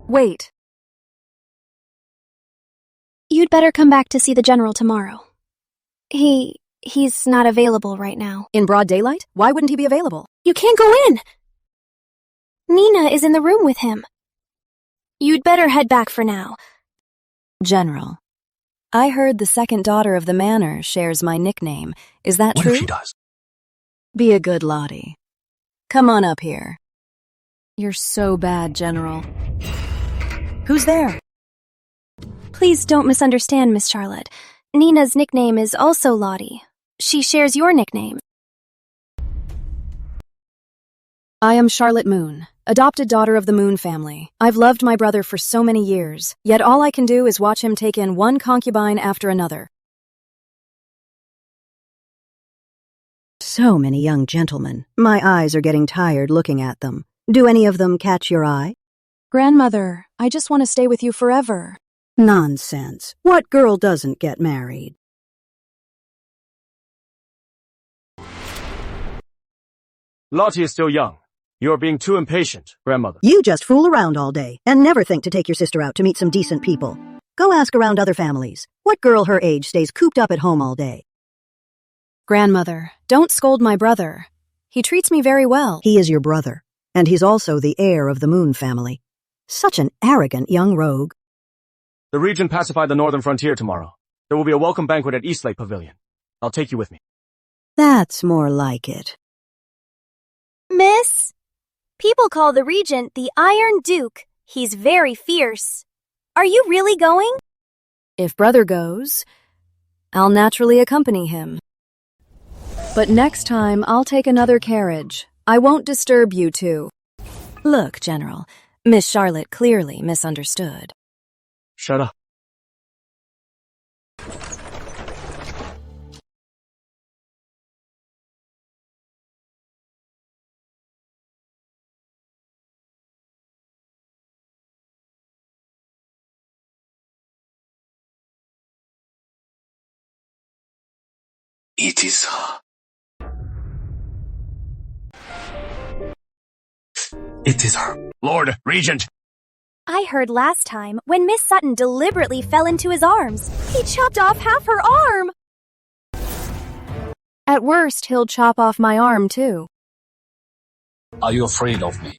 Wait. You'd better come back to see the general tomorrow. He's not available right now. In broad daylight? Why wouldn't he be available? You can't go in! Nina is in the room with him. You'd better head back for now. General, I heard the second daughter of the manor shares my nickname. Is that true? What if she does? Be a good Lottie. Come on up here. You're so bad, General. Who's there? Please don't misunderstand, Miss Charlotte. Nina's nickname is also Lottie. She shares your nickname. I am Charlotte Moon, adopted daughter of the Moon family. I've loved my brother for so many years, yet all I can do is watch him take in one concubine after another. So many young gentlemen. My eyes are getting tired looking at them. Do any of them catch your eye? Grandmother, I just want to stay with you forever. Nonsense. What girl doesn't get married? Lottie is still young. You are being too impatient, grandmother. You just fool around all day and never think to take your sister out to meet some decent people. Go ask around other families. What girl her age stays cooped up at home all day? Grandmother, don't scold my brother. He treats me very well. He is your brother, and he's also the heir of the Moon family. Such an arrogant young rogue. The Regent pacify the northern frontier tomorrow. There will be a welcome banquet at Eastlake Pavilion. I'll take you with me. That's more like it. Miss? People call the Regent the Iron Duke. He's very fierce. Are you really going? If brother goes, I'll naturally accompany him. But next time, I'll take another carriage. I won't disturb you two. Look, General, Miss Charlotte clearly misunderstood. Shut up. It is her. It is her. Lord Regent! I heard last time when Miss Sutton deliberately fell into his arms. He chopped off half her arm. At worst, he'll chop off my arm, too. Are you afraid of me?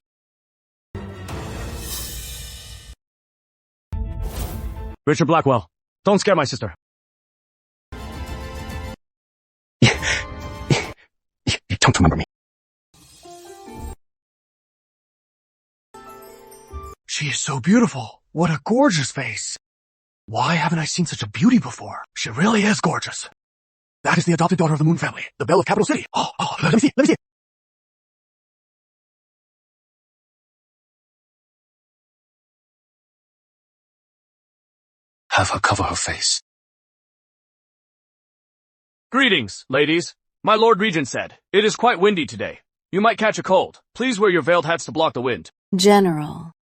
Richard Blackwell, don't scare my sister. You don't remember me. She is so beautiful. What a gorgeous face. Why haven't I seen such a beauty before? She really is gorgeous. That is the adopted daughter of the Moon family, the Belle of Capital City. Oh, let me see. Have her cover her face. Greetings, ladies. My Lord Regent said, it is quite windy today. You might catch a cold. Please wear your veiled hats to block the wind. General.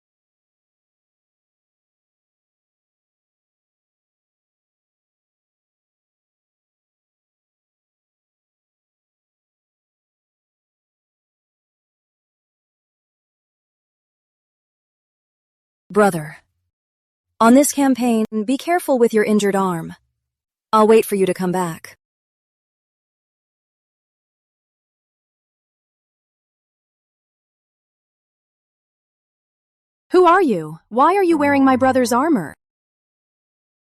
Brother, on this campaign, be careful with your injured arm. I'll wait for you to come back. Who are you? Why are you wearing my brother's armor?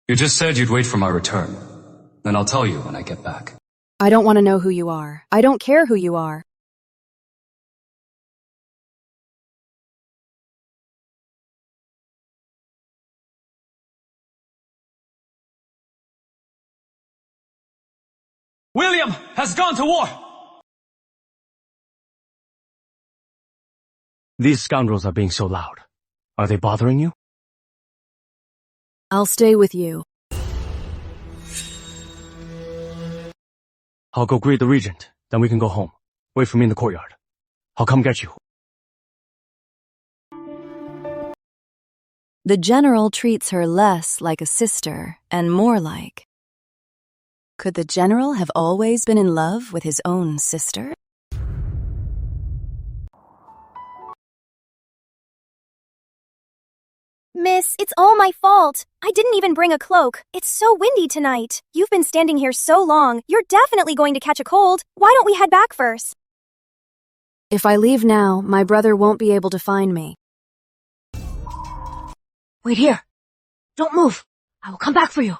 You just said you'd wait for my return. Then I'll tell you when I get back. I don't want to know who you are. I don't care who you are. William has gone to war! These scoundrels are being so loud. Are they bothering you? I'll stay with you. I'll go greet the Regent, then we can go home. Wait for me in the courtyard. I'll come get you. The general treats her less like a sister and more like... Could the general have always been in love with his own sister? Miss, it's all my fault. I didn't even bring a cloak. It's so windy tonight. You've been standing here so long. You're definitely going to catch a cold. Why don't we head back first? If I leave now, my brother won't be able to find me. Wait here. Don't move. I will come back for you.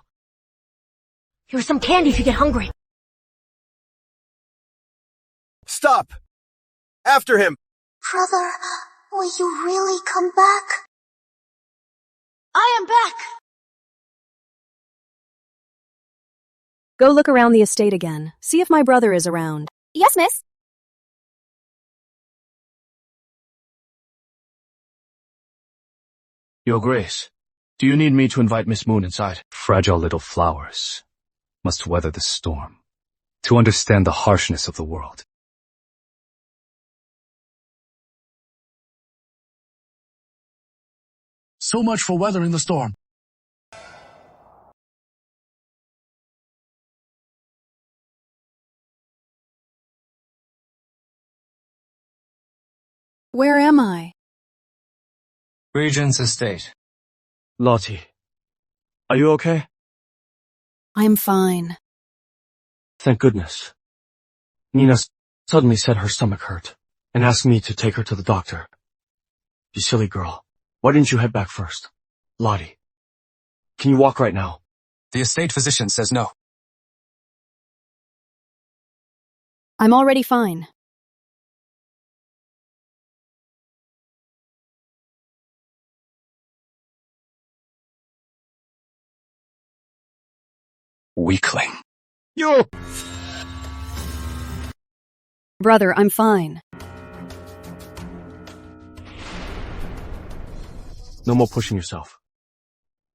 Here's some candy if you get hungry. Stop! After him! Brother, will you really come back? I am back! Go look around the estate again. See if my brother is around. Yes, miss. Your Grace, do you need me to invite Miss Moon inside? Fragile little flowers must weather the storm to understand the harshness of the world. So much for weathering the storm. Where am I? Regent's estate. Lottie, are you okay? I'm fine. Thank goodness. Nina suddenly said her stomach hurt and asked me to take her to the doctor. You silly girl. Why didn't you head back first? Lottie, can you walk right now? The estate physician says no. I'm already fine. Weakling. You! Brother, I'm fine. No more pushing yourself.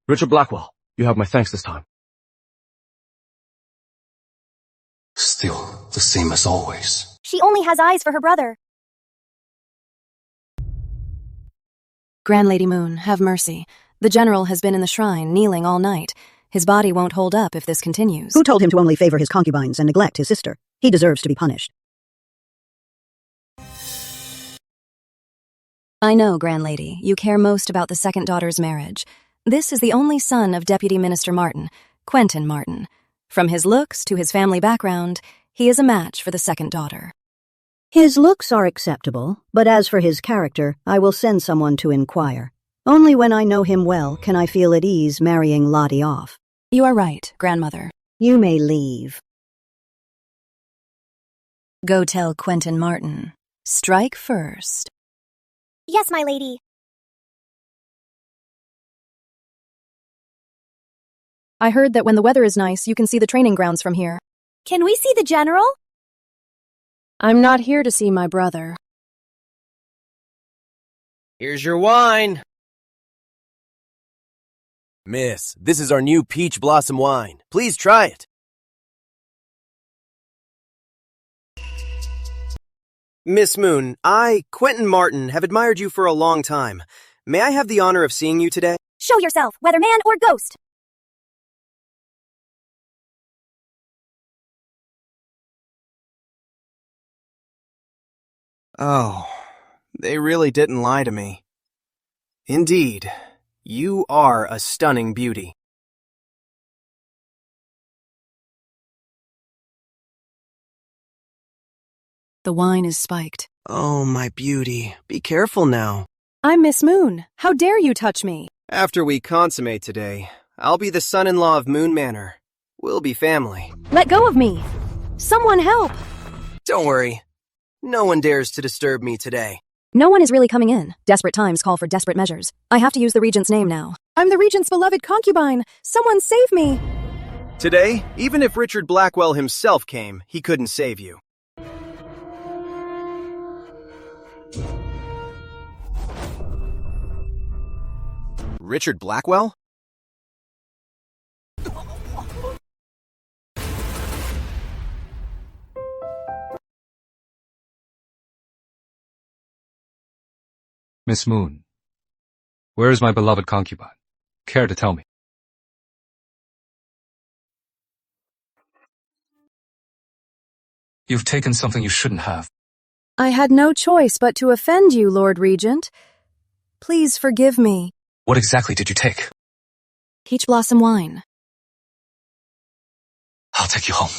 Richard Blackwell, you have my thanks this time. Still the same as always. She only has eyes for her brother. Grand Lady Moon, have mercy. The general has been in the shrine, kneeling all night. His body won't hold up if this continues. Who told him to only favor his concubines and neglect his sister? He deserves to be punished. I know, Grand Lady, you care most about the second daughter's marriage. This is the only son of Deputy Minister Martin, Quentin Martin. From his looks to his family background, he is a match for the second daughter. His looks are acceptable, but as for his character, I will send someone to inquire. Only when I know him well can I feel at ease marrying Lottie off. You are right, Grandmother. You may leave. Go tell Quentin Martin. Strike first. Yes, my lady. I heard that when the weather is nice, you can see the training grounds from here. Can we see the general? I'm not here to see my brother. Here's your wine. Miss, this is our new peach blossom wine. Please try it. Miss Moon, I, Quentin Martin, have admired you for a long time. May I have the honor of seeing you today? Show yourself, whether man or ghost. Oh, they really didn't lie to me. Indeed, you are a stunning beauty. The wine is spiked. Oh, my beauty. Be careful now. I'm Miss Moon. How dare you touch me? After we consummate today, I'll be the son-in-law of Moon Manor. We'll be family. Let go of me. Someone help. Don't worry. No one dares to disturb me today. No one is really coming in. Desperate times call for desperate measures. I have to use the Regent's name now. I'm the Regent's beloved concubine. Someone save me. Today, even if Richard Blackwell himself came, he couldn't save you. Richard Blackwell? Miss Moon, where is my beloved concubine? Care to tell me? You've taken something you shouldn't have. I had no choice but to offend you, Lord Regent. Please forgive me. What exactly did you take? Peach blossom wine. I'll take you home.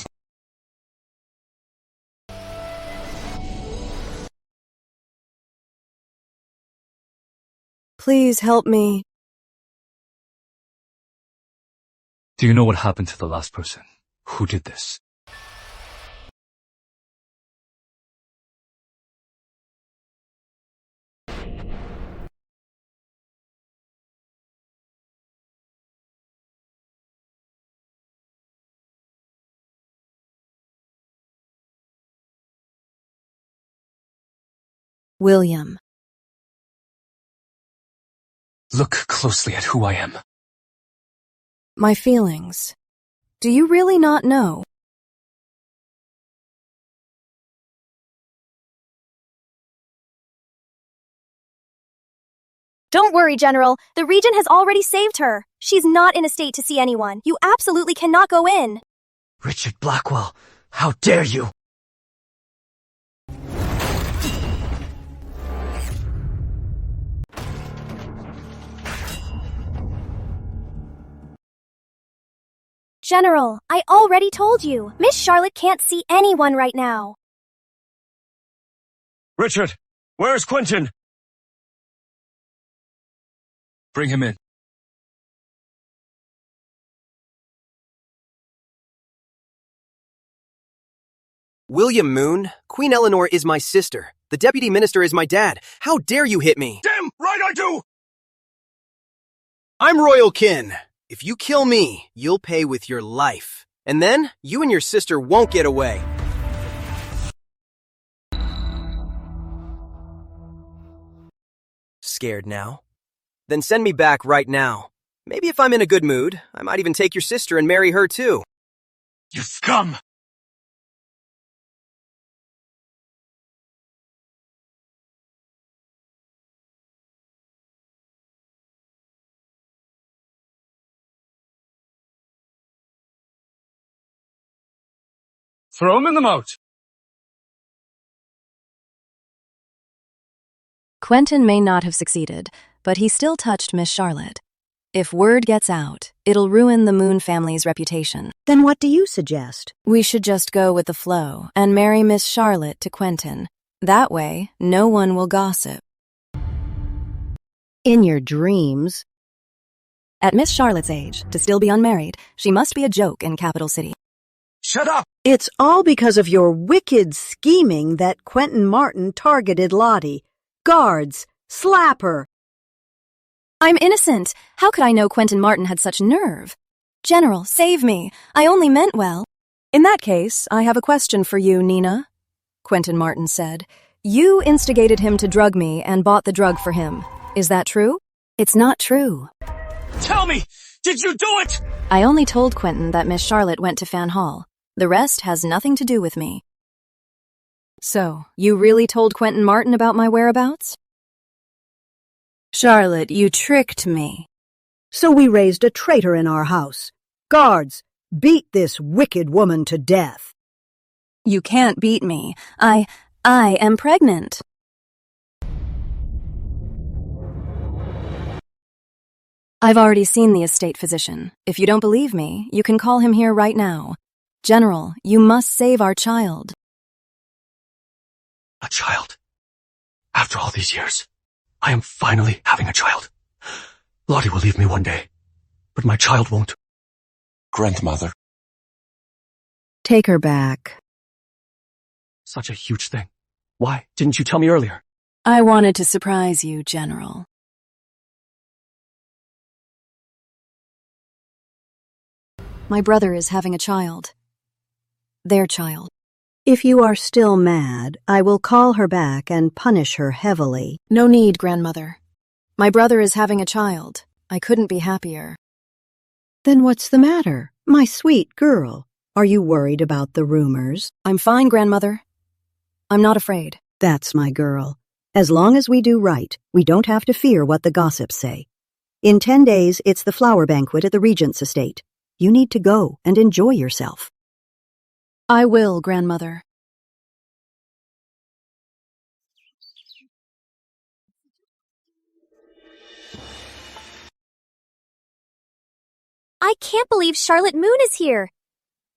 Please help me. Do you know what happened to the last person? Who did this? William. Look closely at who I am. My feelings. Do you really not know? Don't worry, General. The Regent has already saved her. She's not in a state to see anyone. You absolutely cannot go in. Richard Blackwell, how dare you? General, I already told you. Miss Charlotte can't see anyone right now. Richard, where's Quentin? Bring him in. William Moon, Queen Eleanor is my sister. The deputy minister is my dad. How dare you hit me? Damn right I do! I'm royal kin. If you kill me, you'll pay with your life. And then, you and your sister won't get away. Scared now? Then send me back right now. Maybe if I'm in a good mood, I might even take your sister and marry her too. You scum! Throw him in the moat. Quentin may not have succeeded, but he still touched Miss Charlotte. If word gets out, it'll ruin the Moon family's reputation. Then what do you suggest? We should just go with the flow and marry Miss Charlotte to Quentin. That way, no one will gossip. In your dreams. At Miss Charlotte's age, to still be unmarried, she must be a joke in Capital City. Shut up! It's all because of your wicked scheming that Quentin Martin targeted Lottie. Guards, slap her. I'm innocent. How could I know Quentin Martin had such nerve? General, save me. I only meant well. In that case, I have a question for you, Nina. Quentin Martin said. You instigated him to drug me and bought the drug for him. Is that true? It's not true. Tell me, did you do it? I only told Quentin that Miss Charlotte went to Fan Hall. The rest has nothing to do with me. So, you really told Quentin Martin about my whereabouts? Charlotte, you tricked me. So we raised a traitor in our house. Guards, beat this wicked woman to death. You can't beat me. I am pregnant. I've already seen the estate physician. If you don't believe me, you can call him here right now. General, you must save our child. A child? After all these years, I am finally having a child. Lottie will leave me one day, but my child won't. Grandmother. Take her back. Such a huge thing. Why didn't you tell me earlier? I wanted to surprise you, General. My brother is having a child. Their child. If you are still mad, I will call her back and punish her heavily. No need, Grandmother. My brother is having a child. I couldn't be happier. Then what's the matter? My sweet girl. Are you worried about the rumors? I'm fine, Grandmother. I'm not afraid. That's my girl. As long as we do right, we don't have to fear what the gossips say. In 10 days, it's the flower banquet at the Regent's estate. You need to go and enjoy yourself. I will, Grandmother. I can't believe Charlotte Moon is here.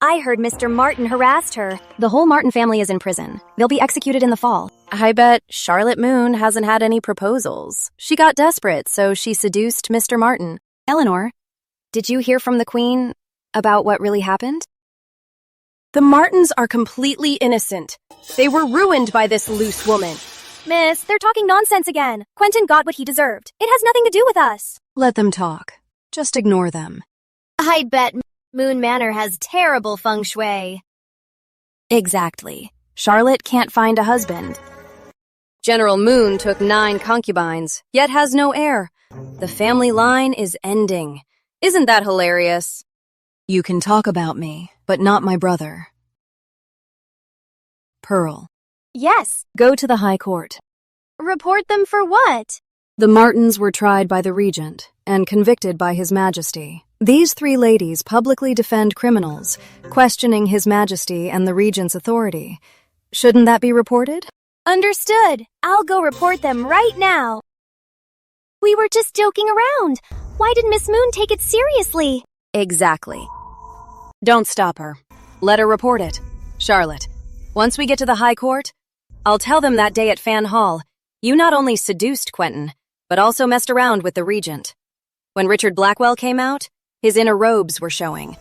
I heard Mr. Martin harassed her. The whole Martin family is in prison. They'll be executed in the fall. I bet Charlotte Moon hasn't had any proposals. She got desperate, so she seduced Mr. Martin. Eleanor, did you hear from the Queen about what really happened? The Martins are completely innocent. They were ruined by this loose woman. Miss, they're talking nonsense again. Quentin got what he deserved. It has nothing to do with us. Let them talk. Just ignore them. I'd bet Moon Manor has terrible feng shui. Exactly. Charlotte can't find a husband. General Moon took 9 concubines, yet has no heir. The family line is ending. Isn't that hilarious? You can talk about me, but not my brother. Pearl. Yes. Go to the High Court. Report them for what? The Martins were tried by the Regent and convicted by His Majesty. These 3 ladies publicly defend criminals, questioning His Majesty and the Regent's authority. Shouldn't that be reported? Understood. I'll go report them right now. We were just joking around. Why did Miss Moon take it seriously? Exactly. Don't stop her. Let her report it. Charlotte, once we get to the High Court, I'll tell them that day at Fan Hall, you not only seduced Quentin, but also messed around with the Regent. When Richard Blackwell came out, his inner robes were showing.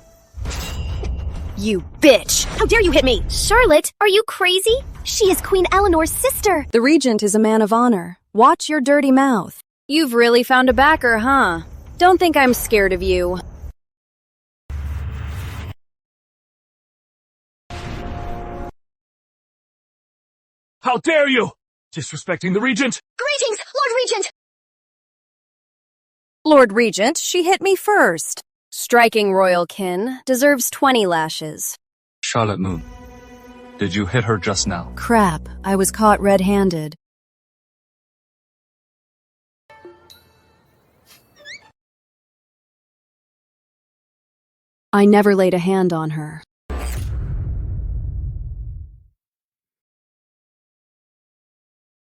You bitch! How dare you hit me? Charlotte, are you crazy? She is Queen Eleanor's sister. The Regent is a man of honor. Watch your dirty mouth. You've really found a backer, huh? Don't think I'm scared of you. How dare you! Disrespecting the Regent! Greetings, Lord Regent! Lord Regent, she hit me first. Striking royal kin deserves 20 lashes. Charlotte Moon, did you hit her just now? Crap, I was caught red-handed. I never laid a hand on her.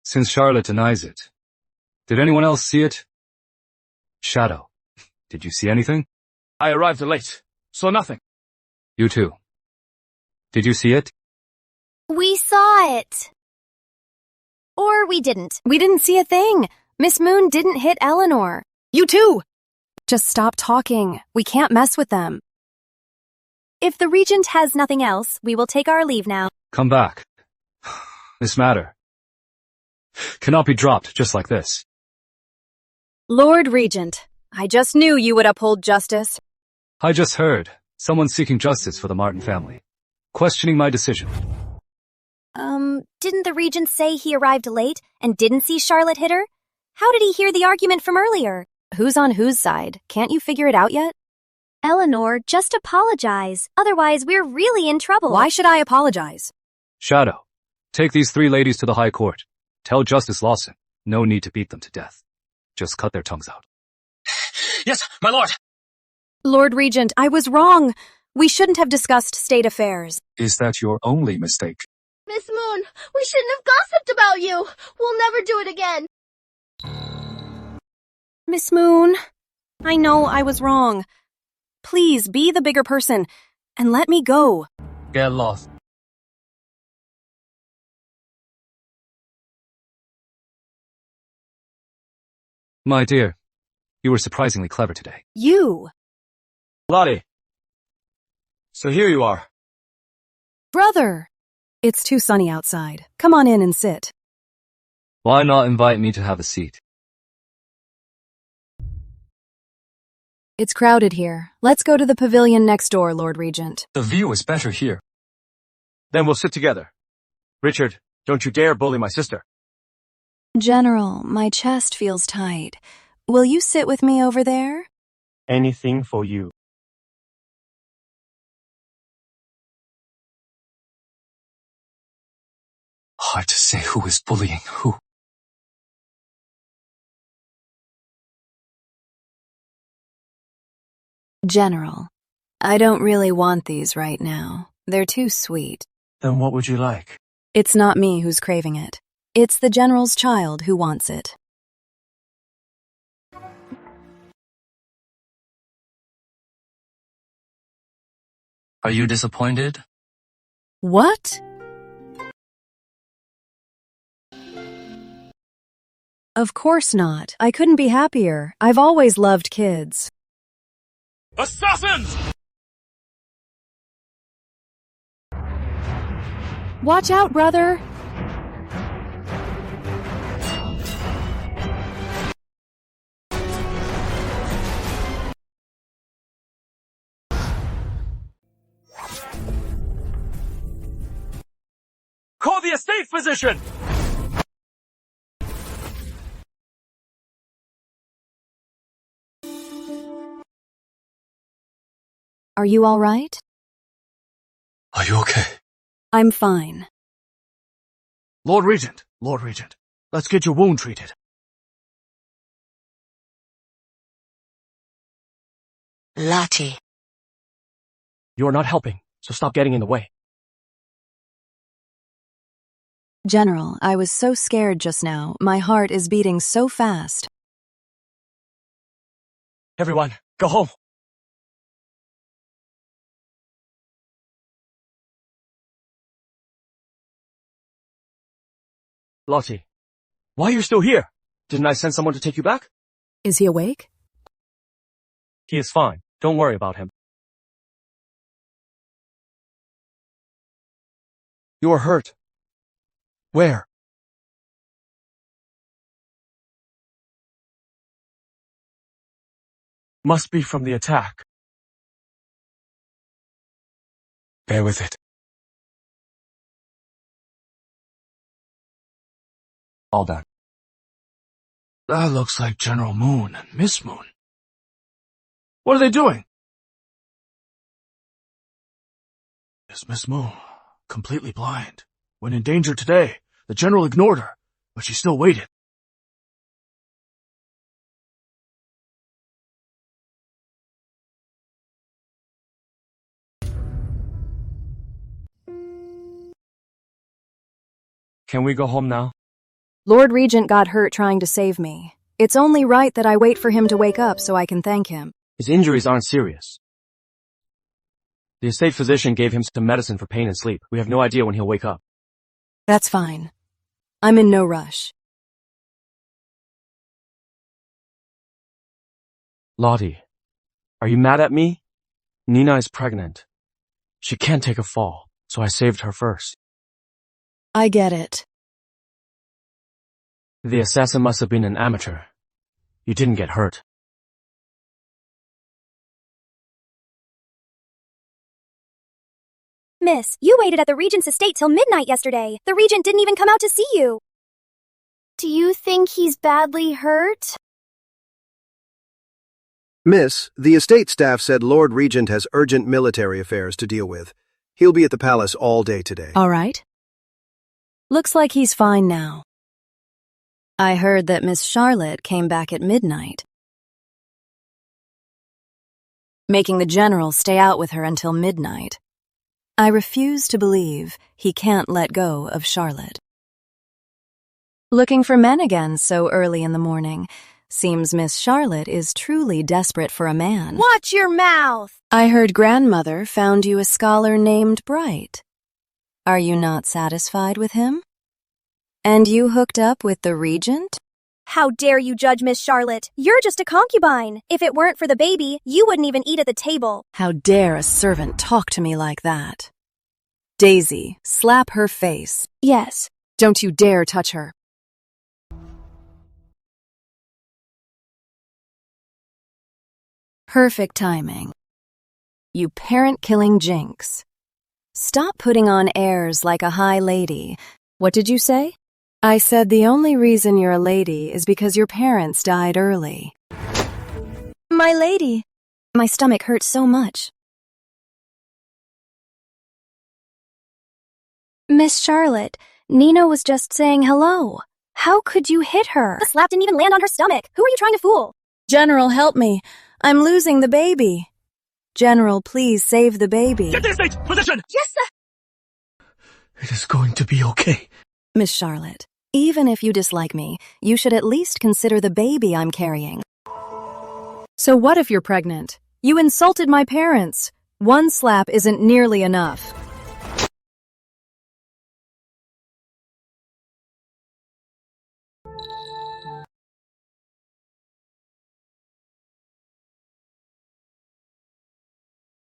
Since Charlotte denies it, did anyone else see it? Shadow, did you see anything? I arrived late. Saw nothing. You too. Did you see it? We saw it. Or we didn't. We didn't see a thing. Miss Moon didn't hit Eleanor. You too! Just stop talking. We can't mess with them. If the Regent has nothing else, we will take our leave now. Come back. This matter cannot be dropped just like this. Lord Regent, I just knew you would uphold justice. I just heard someone seeking justice for the Martin family, questioning my decision. Didn't the Regent say he arrived late and didn't see Charlotte hit her? How did he hear the argument from earlier? Who's on whose side? Can't you figure it out yet? Eleanor, just apologize. Otherwise, we're really in trouble. Why should I apologize? Shadow, take these 3 ladies to the High Court. Tell Justice Lawson, no need to beat them to death. Just cut their tongues out. Yes, my lord! Lord Regent, I was wrong. We shouldn't have discussed state affairs. Is that your only mistake? Miss Moon, we shouldn't have gossiped about you. We'll never do it again. Miss Moon, I know I was wrong. Please be the bigger person and let me go. Get lost. My dear, you were surprisingly clever today. You. Lottie. So here you are. Brother. It's too sunny outside. Come on in and sit. Why not invite me to have a seat? It's crowded here. Let's go to the pavilion next door, Lord Regent. The view is better here. Then we'll sit together. Richard, don't you dare bully my sister. General, my chest feels tight. Will you sit with me over there? Anything for you. Hard to say who is bullying who. General, I don't really want these right now. They're too sweet. Then what would you like? It's not me who's craving it. It's the General's child who wants it. Are you disappointed? What? Of course not. I couldn't be happier. I've always loved kids. Assassins! Watch out, brother! Call the estate physician! Are you all right? Are you okay? I'm fine. Lord Regent, let's get your wound treated. Lottie. You're not helping, so stop getting in the way. General, I was so scared just now. My heart is beating so fast. Everyone, go home. Lottie, why are you still here? Didn't I send someone to take you back? Is he awake? He is fine. Don't worry about him. You are hurt. Where? Must be from the attack. Bear with it. All done. That looks like General Moon and Miss Moon. What are they doing? Is Miss Moon completely blind? When in danger today, the General ignored her, but she still waited. Can we go home now? Lord Regent got hurt trying to save me. It's only right that I wait for him to wake up so I can thank him. His injuries aren't serious. The estate physician gave him some medicine for pain and sleep. We have no idea when he'll wake up. That's fine. I'm in no rush. Lottie, are you mad at me? Nina is pregnant. She can't take a fall, so I saved her first. I get it. The assassin must have been an amateur. You didn't get hurt. Miss, you waited at the Regent's estate till midnight yesterday. The Regent didn't even come out to see you. Do you think he's badly hurt? Miss, the estate staff said Lord Regent has urgent military affairs to deal with. He'll be at the palace all day today. All right. Looks like he's fine now. I heard that Miss Charlotte came back at midnight, making the general stay out with her until midnight. I refuse to believe he can't let go of Charlotte. Looking for men again so early in the morning. Seems Miss Charlotte is truly desperate for a man. Watch your mouth! I heard grandmother found you a scholar named Bright. Are you not satisfied with him? And you hooked up with the Regent? How dare you judge Miss Charlotte? You're just a concubine. If it weren't for the baby, you wouldn't even eat at the table. How dare a servant talk to me like that? Daisy, slap her face. Yes. Don't you dare touch her. Perfect timing. You parent-killing jinx. Stop putting on airs like a high lady. What did you say? I said the only reason you're a lady is because your parents died early. My lady. My stomach hurts so much. Miss Charlotte, Nina was just saying hello. How could you hit her? The slap didn't even land on her stomach. Who are you trying to fool? General, help me. I'm losing the baby. General, please save the baby. Get the estate physician! Yes, sir. It is going to be okay. Miss Charlotte, even if you dislike me, you should at least consider the baby I'm carrying. So what if you're pregnant? You insulted my parents. One slap isn't nearly enough.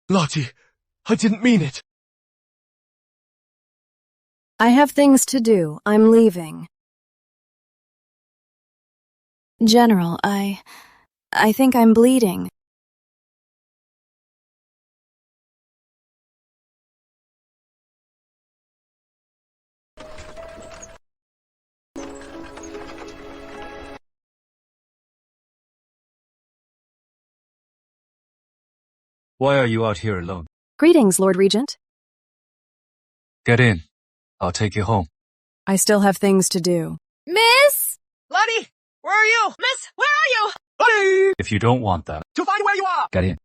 Lottie, I didn't mean it. I have things to do. I'm leaving. General, I think I'm bleeding. Why are you out here alone? Greetings, Lord Regent. Get in. I'll take you home. I still have things to do. Miss? Lottie, where are you? Miss, where are you? Lottie! If you don't want that, To find where you are! get in.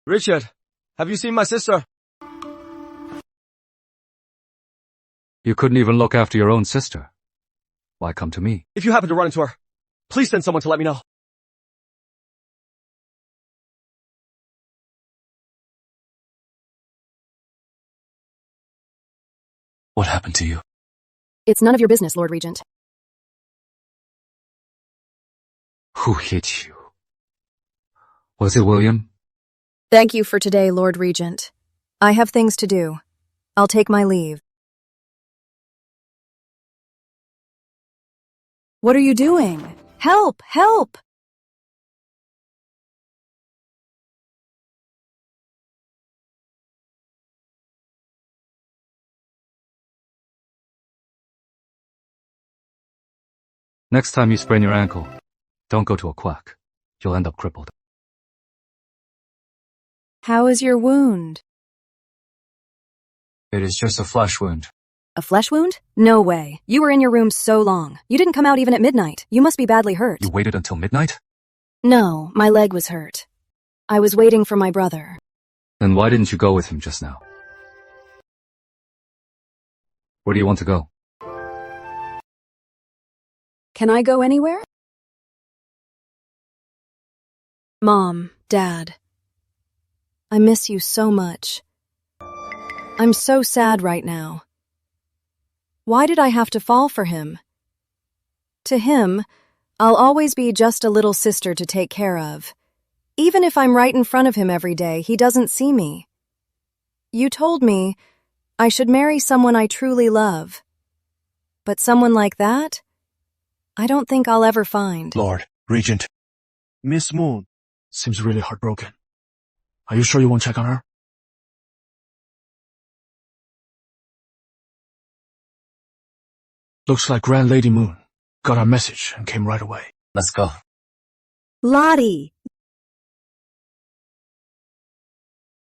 Richard, have you seen my sister? You couldn't even look after your own sister. Why come to me? If you happen to run into her, please send someone to let me know. What happened to you? It's none of your business, Lord Regent. Who hit you? Was it William? Thank you for today, Lord Regent. I have things to do. I'll take my leave. What are you doing? Help! Help! Next time you sprain your ankle, don't go to a quack. You'll end up crippled. How is your wound? It is just a flesh wound. A flesh wound? No way. You were in your room so long. You didn't come out even at midnight. You must be badly hurt. You waited until midnight? No, my leg was hurt. I was waiting for my brother. Then why didn't you go with him just now? Where do you want to go? Can I go anywhere? Mom, Dad. I miss you so much. I'm so sad right now. Why did I have to fall for him? To him, I'll always be just a little sister to take care of. Even if I'm right in front of him every day, he doesn't see me. You told me I should marry someone I truly love. But someone like that? I don't think I'll ever find. Lord, Regent. Miss Moon seems really heartbroken. Are you sure you won't check on her? Looks like Grand Lady Moon got our message and came right away. Let's go. Lottie!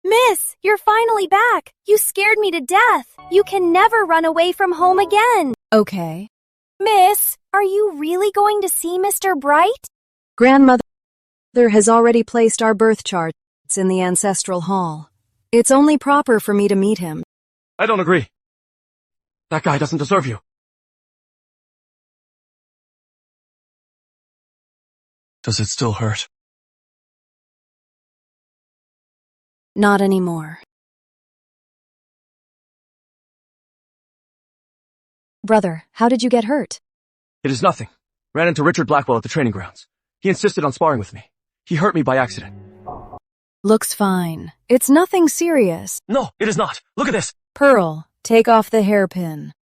Miss, you're finally back. You scared me to death. You can never run away from home again. Okay. Miss, are you really going to see Mr. Bright? Grandmother has already placed our birth charts in the ancestral hall. It's only proper for me to meet him. I don't agree. That guy doesn't deserve you. Does it still hurt? Not anymore. Brother, how did you get hurt? It is nothing. Ran into Richard Blackwell at the training grounds. He insisted on sparring with me. He hurt me by accident. Looks fine. It's nothing serious. No, it is not. Look at this. Pearl, take off the hairpin.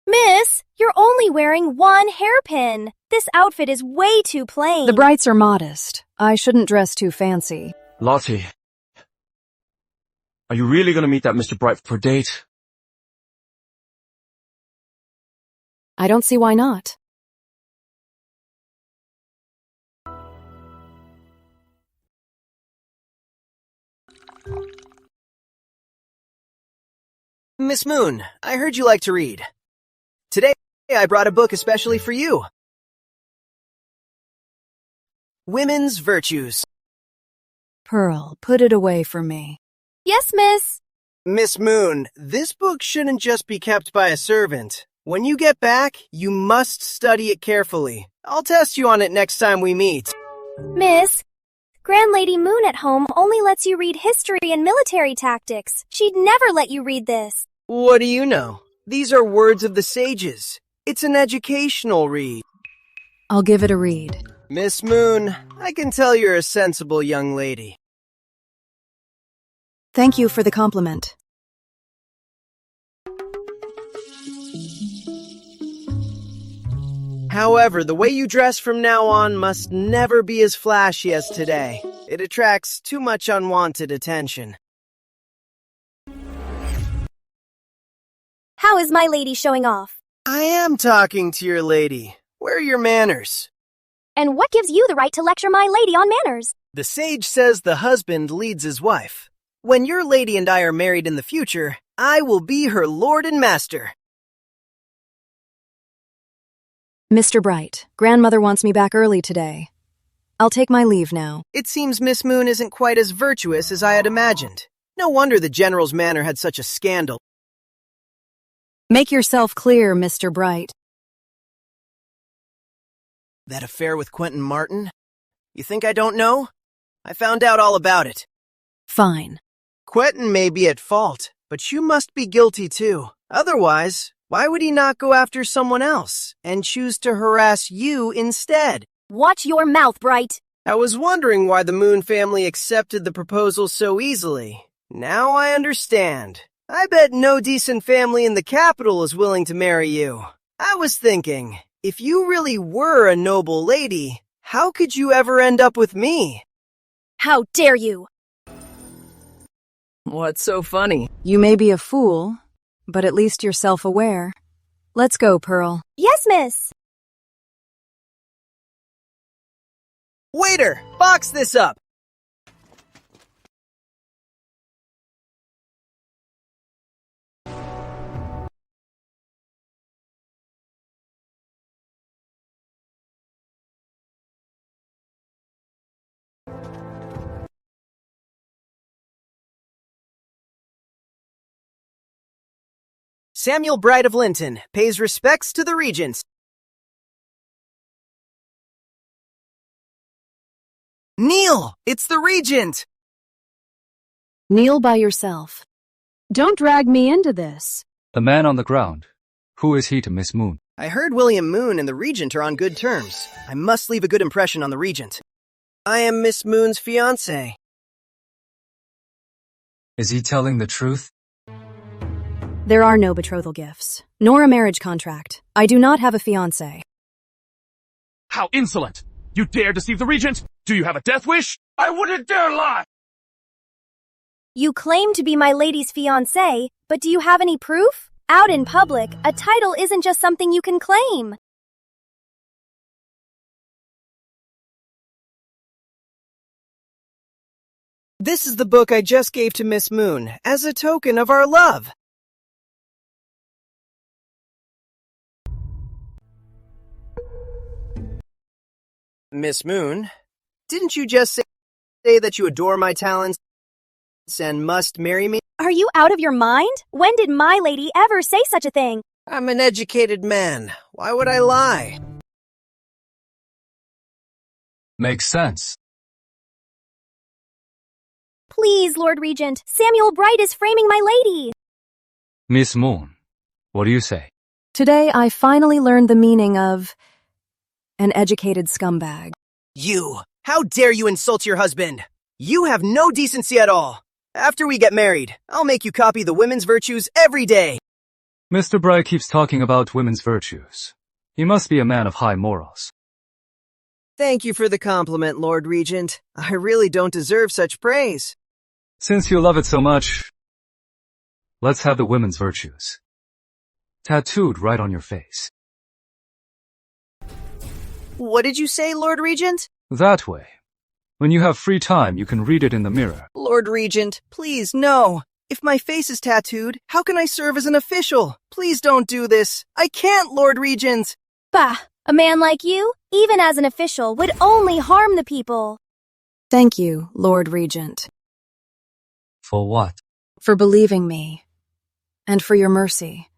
Miss, you're only wearing one hairpin. This outfit is way too plain. The Brights are modest. I shouldn't dress too fancy. Lottie, are you really going to meet that Mr. Bright for a date? I don't see why not. Miss Moon, I heard you like to read. Today, I brought a book especially for you. Women's Virtues. Pearl, put it away for me. Yes, miss. Miss Moon, this book shouldn't just be kept by a servant. When you get back, you must study it carefully. I'll test you on it next time we meet. Miss, Grand Lady Moon at home only lets you read history and military tactics. She'd never let you read this. What do you know? These are words of the sages. It's an educational read. I'll give it a read. Miss Moon, I can tell you're a sensible young lady. Thank you for the compliment. However, the way you dress from now on must never be as flashy as today. It attracts too much unwanted attention. How is my lady showing off? I am talking to your lady. Where are your manners? And what gives you the right to lecture my lady on manners? The sage says the husband leads his wife. When your lady and I are married in the future, I will be her lord and master. Mr. Bright, grandmother wants me back early today. I'll take my leave now. It seems Miss Moon isn't quite as virtuous as I had imagined. No wonder the general's manor had such a scandal. Make yourself clear, Mr. Bright. That affair with Quentin Martin? You think I don't know? I found out all about it. Fine. Quentin may be at fault, but you must be guilty too. Otherwise, why would he not go after someone else and choose to harass you instead? Watch your mouth, Bright. I was wondering why the Moon family accepted the proposal so easily. Now I understand. I bet no decent family in the capital is willing to marry you. I was thinking, if you really were a noble lady, how could you ever end up with me? How dare you? What's so funny? You may be a fool, but at least you're self-aware. Let's go, Pearl. Yes, miss. Waiter, box this up. Samuel Bright of Linton pays respects to the Regents. Kneel! It's the Regent! Kneel by yourself. Don't drag me into this. The man on the ground. Who is he to Miss Moon? I heard William Moon and the Regent are on good terms. I must leave a good impression on the Regent. I am Miss Moon's fiancé. Is he telling the truth? There are no betrothal gifts, nor a marriage contract. I do not have a fiancé. How insolent! You dare deceive the Regent? Do you have a death wish? I wouldn't dare lie! You claim to be my lady's fiancé, but do you have any proof? Out in public, a title isn't just something you can claim. This is the book I just gave to Miss Moon as a token of our love. Miss Moon, didn't you just say that you adore my talents and must marry me? Are you out of your mind? When did my lady ever say such a thing? I'm an educated man. Why would I lie? Makes sense. Please, Lord Regent, Samuel Bright is framing my lady. Miss Moon, what do you say? Today I finally learned the meaning of an educated scumbag. You! How dare you insult your husband? You have no decency at all. After we get married, I'll make you copy the women's virtues every day. Mr. Bright keeps talking about women's virtues. He must be a man of high morals. Thank you for the compliment, Lord Regent. I really don't deserve such praise. Since you love it so much, let's have the women's virtues tattooed right on your face. What did you say, Lord Regent? That way, when you have free time, you can read it in the mirror. Lord Regent, please, no. If my face is tattooed, how can I serve as an official? Please don't do this. I can't, Lord Regent. Bah, a man like you, even as an official, would only harm the people. Thank you, Lord Regent. For what? For believing me. And for your mercy.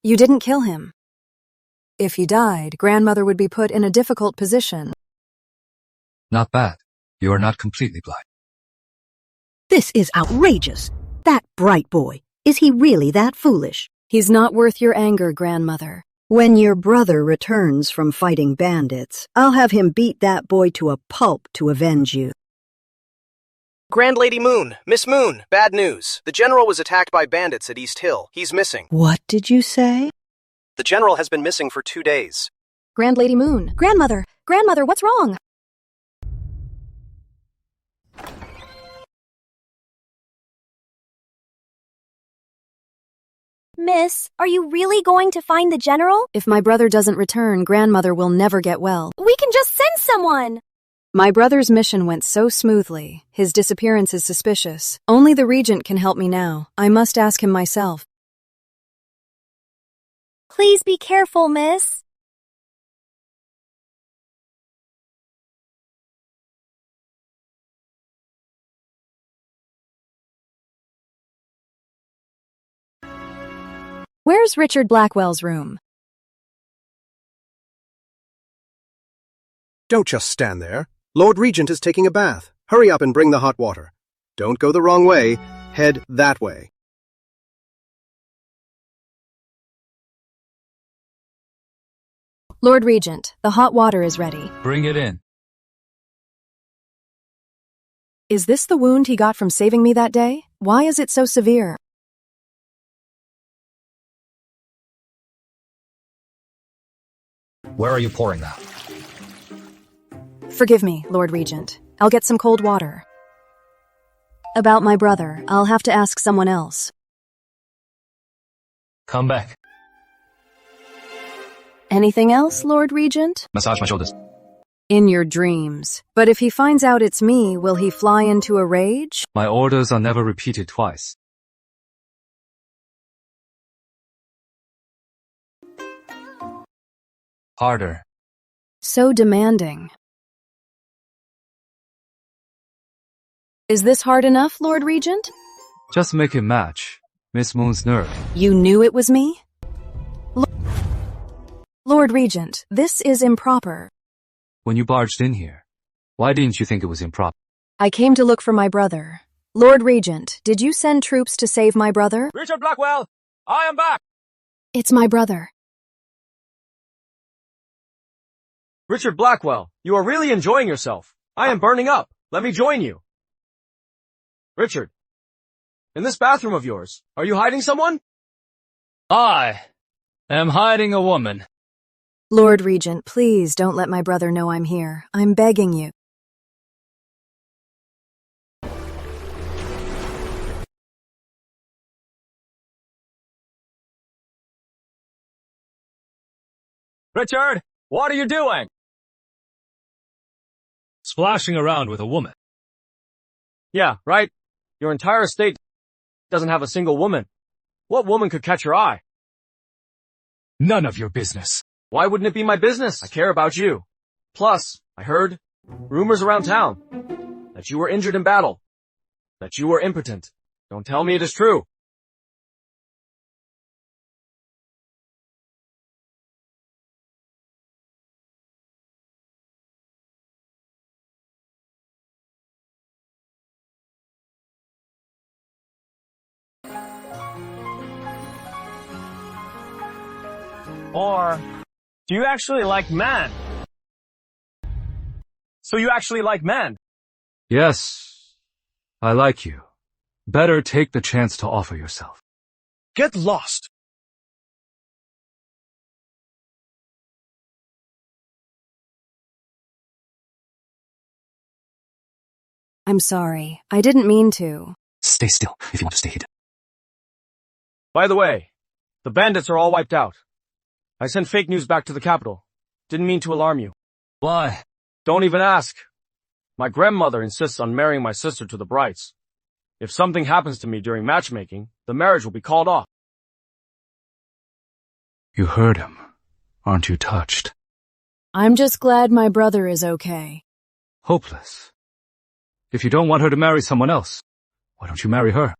You didn't kill him. If he died, grandmother would be put in a difficult position. Not bad. You are not completely blind. This is outrageous. That bright boy. Is he really that foolish? He's not worth your anger, grandmother. When your brother returns from fighting bandits, I'll have him beat that boy to a pulp to avenge you. Grand Lady Moon, Miss Moon, bad news. The general was attacked by bandits at East Hill. He's missing. What did you say? The general has been missing for 2 days. Grand Lady Moon. Grandmother, what's wrong? Miss, are you really going to find the general? If my brother doesn't return, grandmother will never get well. We can just send someone! My brother's mission went so smoothly. His disappearance is suspicious. Only the Regent can help me now. I must ask him myself. Please be careful, miss. Where's Richard Blackwell's room? Don't just stand there. Lord Regent is taking a bath. Hurry up and bring the hot water. Don't go the wrong way. Head that way. Lord Regent, the hot water is ready. Bring it in. Is this the wound he got from saving me that day? Why is it so severe? Where are you pouring that? Forgive me, Lord Regent. I'll get some cold water. About my brother, I'll have to ask someone else. Come back. Anything else, Lord Regent? Massage my shoulders. In your dreams. But if he finds out it's me, will he fly into a rage? My orders are never repeated twice. Harder. So demanding. Is this hard enough, Lord Regent? Just make it match Miss Moon's nerve. You knew it was me? Lord Regent, this is improper. When you barged in here, why didn't you think it was improper? I came to look for my brother. Lord Regent, did you send troops to save my brother? Richard Blackwell, I am back! It's my brother. Richard Blackwell, you are really enjoying yourself. I am burning up. Let me join you. Richard, in this bathroom of yours, are you hiding someone? I am hiding a woman. Lord Regent, please don't let my brother know I'm here. I'm begging you. Richard, what are you doing? Splashing around with a woman. Yeah, right? Your entire estate doesn't have a single woman. What woman could catch your eye? None of your business. Why wouldn't it be my business? I care about you. Plus, I heard rumors around town that you were injured in battle, that you were impotent. Don't tell me it is true. Or, do you actually like men? So you actually like men? Yes, I like you. Better take the chance to offer yourself. Get lost. I'm sorry. I didn't mean to. Stay still if you want to stay hidden. By the way, the bandits are all wiped out. I sent fake news back to the capital. Didn't mean to alarm you. Why? Don't even ask. My grandmother insists on marrying my sister to the Brights. If something happens to me during matchmaking, the marriage will be called off. You heard him. Aren't you touched? I'm just glad my brother is okay. Hopeless. If you don't want her to marry someone else, why don't you marry her?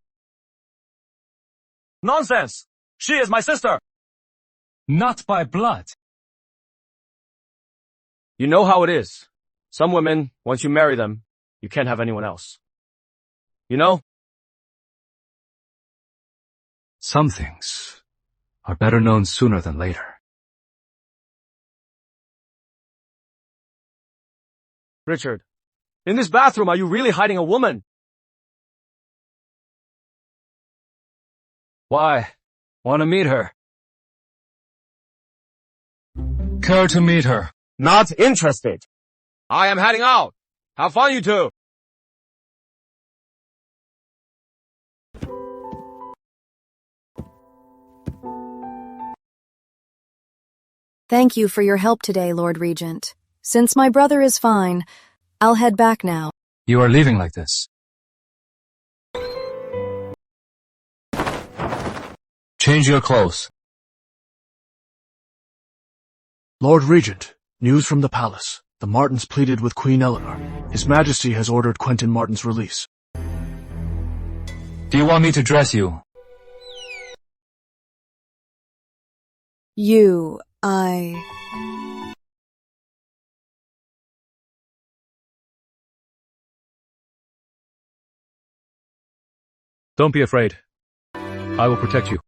Nonsense! She is my sister! Not by blood. You know how it is. Some women, once you marry them, you can't have anyone else. You know? Some things are better known sooner than later. Richard, in this bathroom, are you really hiding a woman? Why? Want to meet her? Care to meet her? Not interested. I am heading out. Have fun, you two. Thank you for your help today, Lord Regent. Since my brother is fine, I'll head back now. You are leaving like this. Change your clothes. Lord Regent, news from the palace. The Martins pleaded with Queen Eleanor. His Majesty has ordered Quentin Martin's release. Do you want me to dress you? Don't be afraid. I will protect you.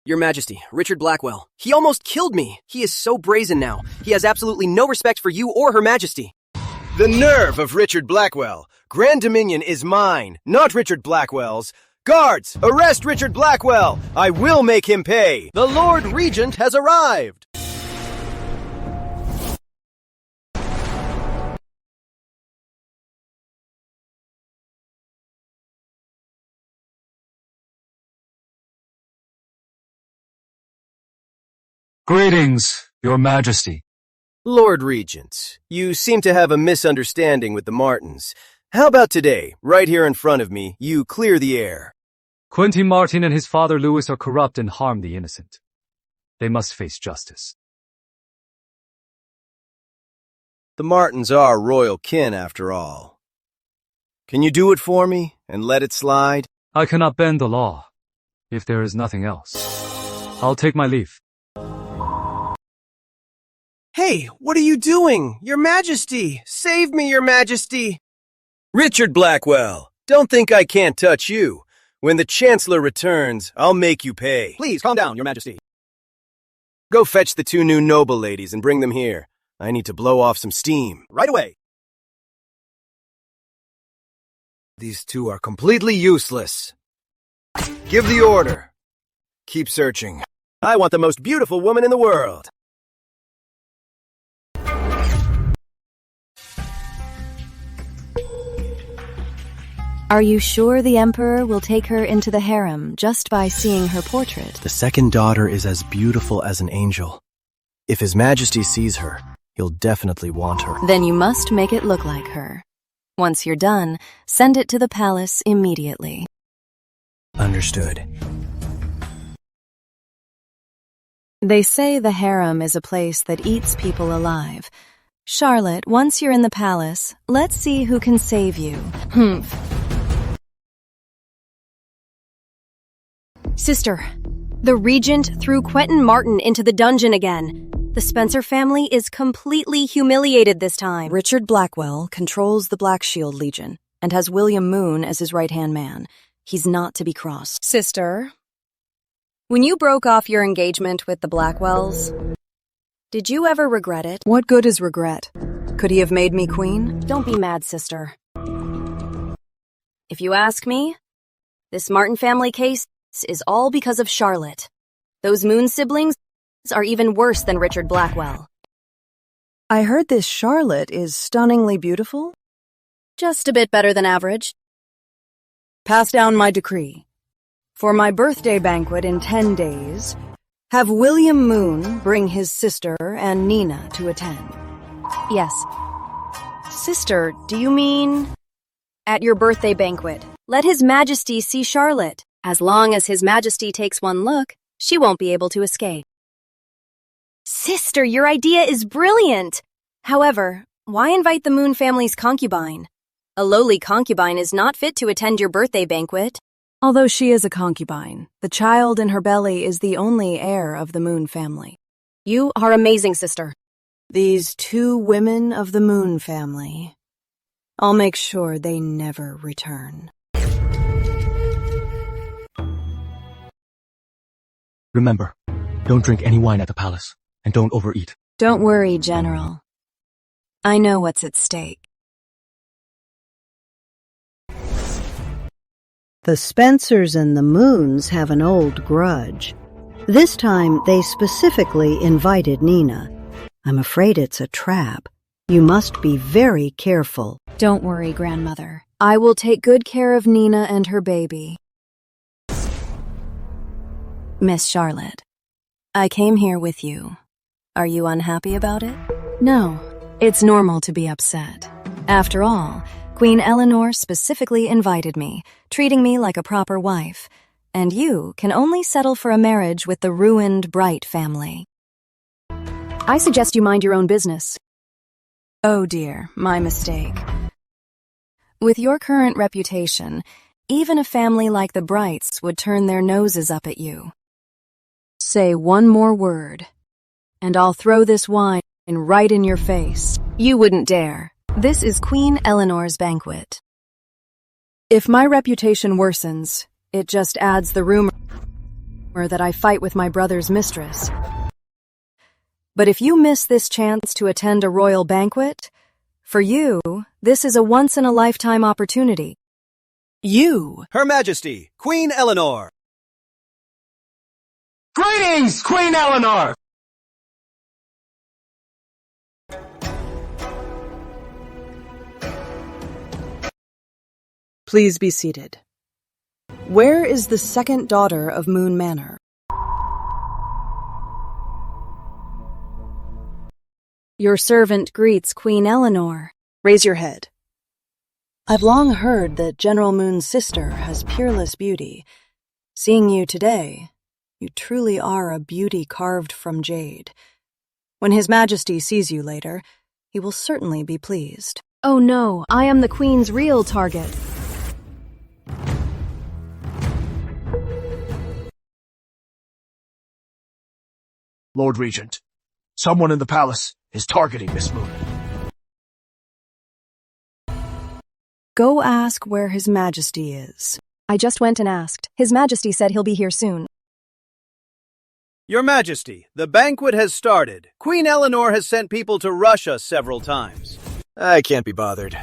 Your Majesty, Richard Blackwell. He almost killed me. He is so brazen now. He has absolutely no respect for you or Her Majesty. The nerve of Richard Blackwell. Grand Dominion is mine, not Richard Blackwell's. Guards, arrest Richard Blackwell! I will make him pay! The Lord Regent has arrived! Greetings, Your Majesty. Lord Regent, you seem to have a misunderstanding with the Martins. How about today, right here in front of me, you clear the air? Quentin Martin and his father Louis are corrupt and harm the innocent. They must face justice. The Martins are royal kin, after all. Can you do it for me and let it slide? I cannot bend the law, if there is nothing else. I'll take my leave. Hey, what are you doing? Your Majesty! Save me, Your Majesty! Richard Blackwell, don't think I can't touch you. When the Chancellor returns, I'll make you pay. Please, calm down, Your Majesty. Go fetch the two new noble ladies and bring them here. I need to blow off some steam. Right away. These two are completely useless. Give the order. Keep searching. I want the most beautiful woman in the world. Are you sure the Emperor will take her into the harem just by seeing her portrait? The second daughter is as beautiful as an angel. If His Majesty sees her, he'll definitely want her. Then you must make it look like her. Once you're done, send it to the palace immediately. Understood. They say the harem is a place that eats people alive. Charlotte, once you're in the palace, let's see who can save you. Humph. Sister, the Regent threw Quentin Martin into the dungeon again. The Spencer family is completely humiliated this time. Richard Blackwell controls the Black Shield Legion and has William Moon as his right-hand man. He's not to be crossed. Sister, when you broke off your engagement with the Blackwells, did you ever regret it? What good is regret? Could he have made me queen? Don't be mad, sister. If you ask me, this Martin family case is all because of Charlotte. Those Moon siblings are even worse than Richard Blackwell. I heard this Charlotte is stunningly beautiful. Just a bit better than average. Pass down my decree. For my birthday banquet in 10 days, have William Moon bring his sister and Nina to attend. Yes. Sister, do you mean at your birthday banquet? Let His Majesty see Charlotte. As long as His Majesty takes one look, she won't be able to escape. Sister, your idea is brilliant! However, why invite the Moon family's concubine? A lowly concubine is not fit to attend your birthday banquet. Although she is a concubine, the child in her belly is the only heir of the Moon family. You are amazing, sister. These two women of the Moon family. I'll make sure they never return. Remember, don't drink any wine at the palace, and don't overeat. Don't worry, General. I know what's at stake. The Spencers and the Moons have an old grudge. This time, they specifically invited Nina. I'm afraid it's a trap. You must be very careful. Don't worry, Grandmother. I will take good care of Nina and her baby. Miss Charlotte, I came here with you. Are you unhappy about it? No, it's normal to be upset. After all, Queen Eleanor specifically invited me, treating me like a proper wife, and you can only settle for a marriage with the ruined Bright family. I suggest you mind your own business. Oh dear, my mistake. With your current reputation, even a family like the Brights would turn their noses up at you. Say one more word, and I'll throw this wine right in your face. You wouldn't dare. This is Queen Eleanor's banquet. If my reputation worsens, it just adds the rumor that I fight with my brother's mistress. But if you miss this chance to attend a royal banquet, for you, this is a once-in-a-lifetime opportunity. You, Her Majesty, Queen Eleanor. Greetings, Queen Eleanor! Please be seated. Where is the second daughter of Moon Manor? Your servant greets Queen Eleanor. Raise your head. I've long heard that General Moon's sister has peerless beauty. Seeing you today, you truly are a beauty carved from jade. When His Majesty sees you later, he will certainly be pleased. Oh no, I am the Queen's real target. Lord Regent, someone in the palace is targeting Miss Moon. Go ask where His Majesty is. I just went and asked. His Majesty said he'll be here soon. Your Majesty, the banquet has started. Queen Eleanor has sent people to rush us several times. I can't be bothered.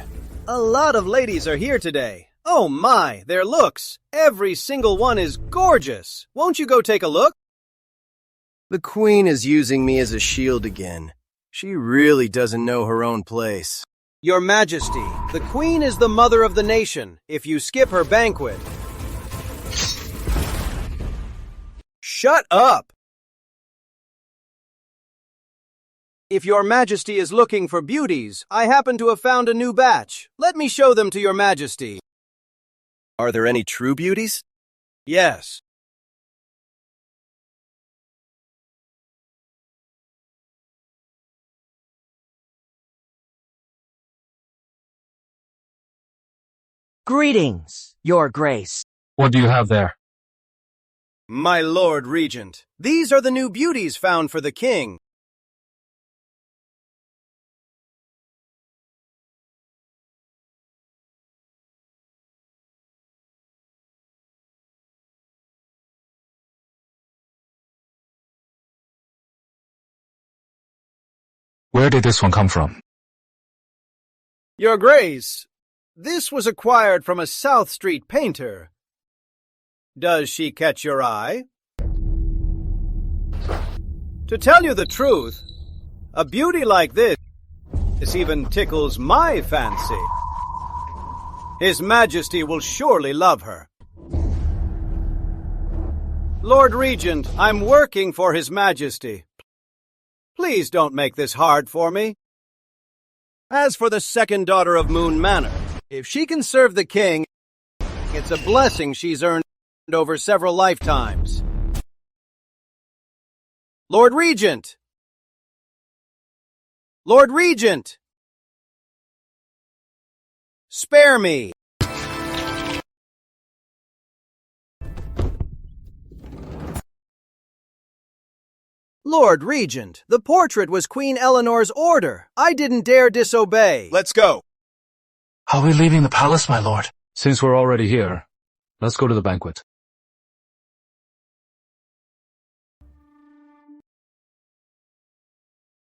A lot of ladies are here today. Oh my, their looks. Every single one is gorgeous. Won't you go take a look? The Queen is using me as a shield again. She really doesn't know her own place. Your Majesty, the Queen is the mother of the nation. If you skip her banquet... Shut up! If Your Majesty is looking for beauties, I happen to have found a new batch. Let me show them to Your Majesty. Are there any true beauties? Yes. Greetings, Your Grace. What do you have there? My Lord Regent, these are the new beauties found for the king. Where did this one come from? Your Grace, this was acquired from a South Street painter. Does she catch your eye? To tell you the truth, a beauty like this even tickles my fancy. His Majesty will surely love her. Lord Regent, I'm working for His Majesty. Please don't make this hard for me. As for the second daughter of Moon Manor, if she can serve the king, it's a blessing she's earned over several lifetimes. Lord Regent! Lord Regent! Spare me! Lord Regent, the portrait was Queen Eleanor's order. I didn't dare disobey. Let's go. Are we leaving the palace, my lord? Since we're already here, let's go to the banquet.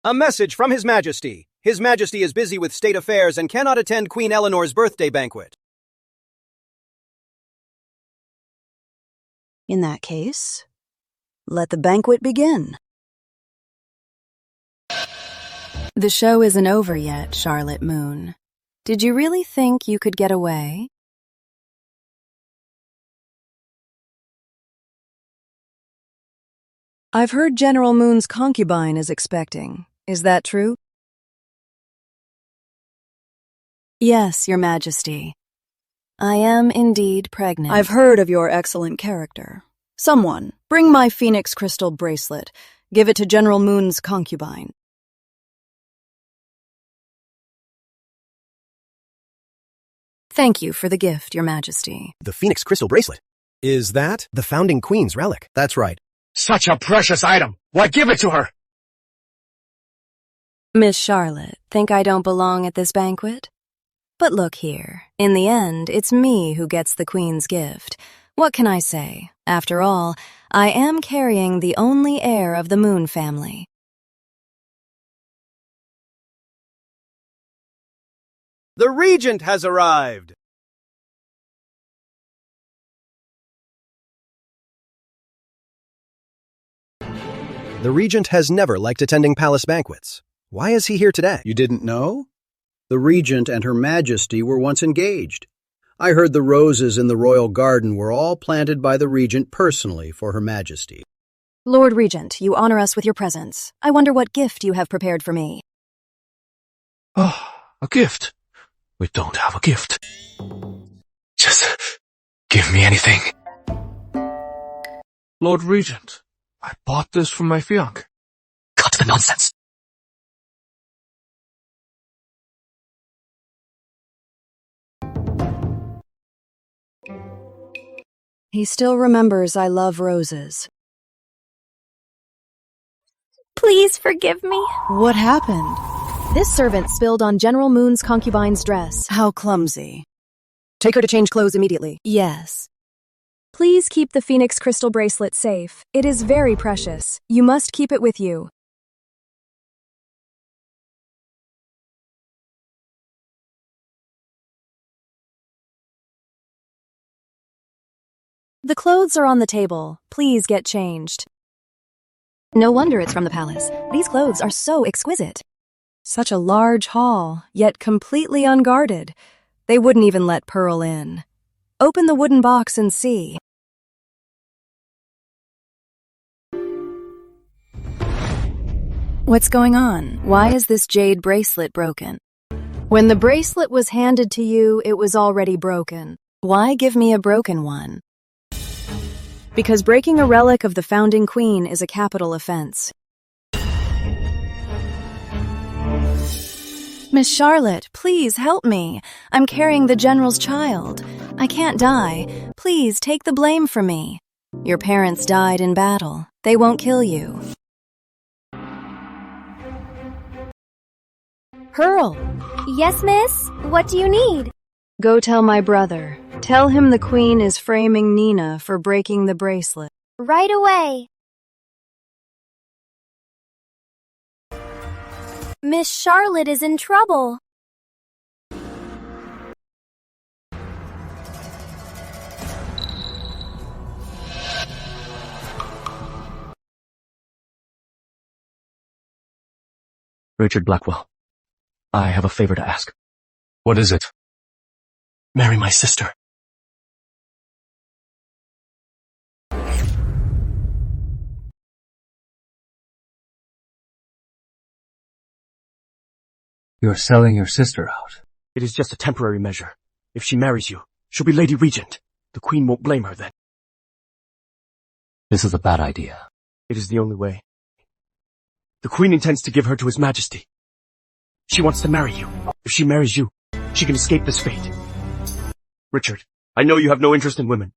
A message from His Majesty. His Majesty is busy with state affairs and cannot attend Queen Eleanor's birthday banquet. In that case, let the banquet begin. The show isn't over yet, Charlotte Moon. Did you really think you could get away? I've heard General Moon's concubine is expecting. Is that true? Yes, Your Majesty. I am indeed pregnant. I've heard of your excellent character. Someone, bring my phoenix crystal bracelet. Give it to General Moon's concubine. Thank you for the gift, Your Majesty. The Phoenix Crystal Bracelet. Is that the founding queen's relic? That's right. Such a precious item. Why give it to her? Miss Charlotte, think I don't belong at this banquet? But look here, in the end, it's me who gets the Queen's gift. What can I say? After all, I am carrying the only heir of the Moon family. The Regent has arrived! The Regent has never liked attending palace banquets. Why is he here today? You didn't know? The Regent and Her Majesty were once engaged. I heard the roses in the royal garden were all planted by the Regent personally for Her Majesty. Lord Regent, you honor us with your presence. I wonder what gift you have prepared for me. Oh, a gift. We don't have a gift. Just give me anything. Lord Regent, I bought this from my fiancé. Cut the nonsense. He still remembers I love roses. Please forgive me. What happened? This servant spilled on General Moon's concubine's dress. How clumsy. Take her to change clothes immediately. Yes. Please keep the Phoenix crystal bracelet safe. It is very precious. You must keep it with you. The clothes are on the table. Please get changed. No wonder it's from the palace. These clothes are so exquisite. Such a large hall, yet completely unguarded. They wouldn't even let Pearl in. Open the wooden box and see. What's going on? Why is this jade bracelet broken? When the bracelet was handed to you, it was already broken. Why give me a broken one? Because breaking a relic of the founding queen is a capital offense. Miss Charlotte, please help me. I'm carrying the general's child. I can't die. Please take the blame for me. Your parents died in battle. They won't kill you. Pearl! Yes, miss? What do you need? Go tell my brother. Tell him the queen is framing Nina for breaking the bracelet. Right away. Miss Charlotte is in trouble. Richard Blackwell, I have a favor to ask. What is it? Marry my sister. You're selling your sister out. It is just a temporary measure. If she marries you, she'll be Lady Regent. The Queen won't blame her then. This is a bad idea. It is the only way. The Queen intends to give her to His Majesty. She wants to marry you. If she marries you, she can escape this fate. Richard, I know you have no interest in women.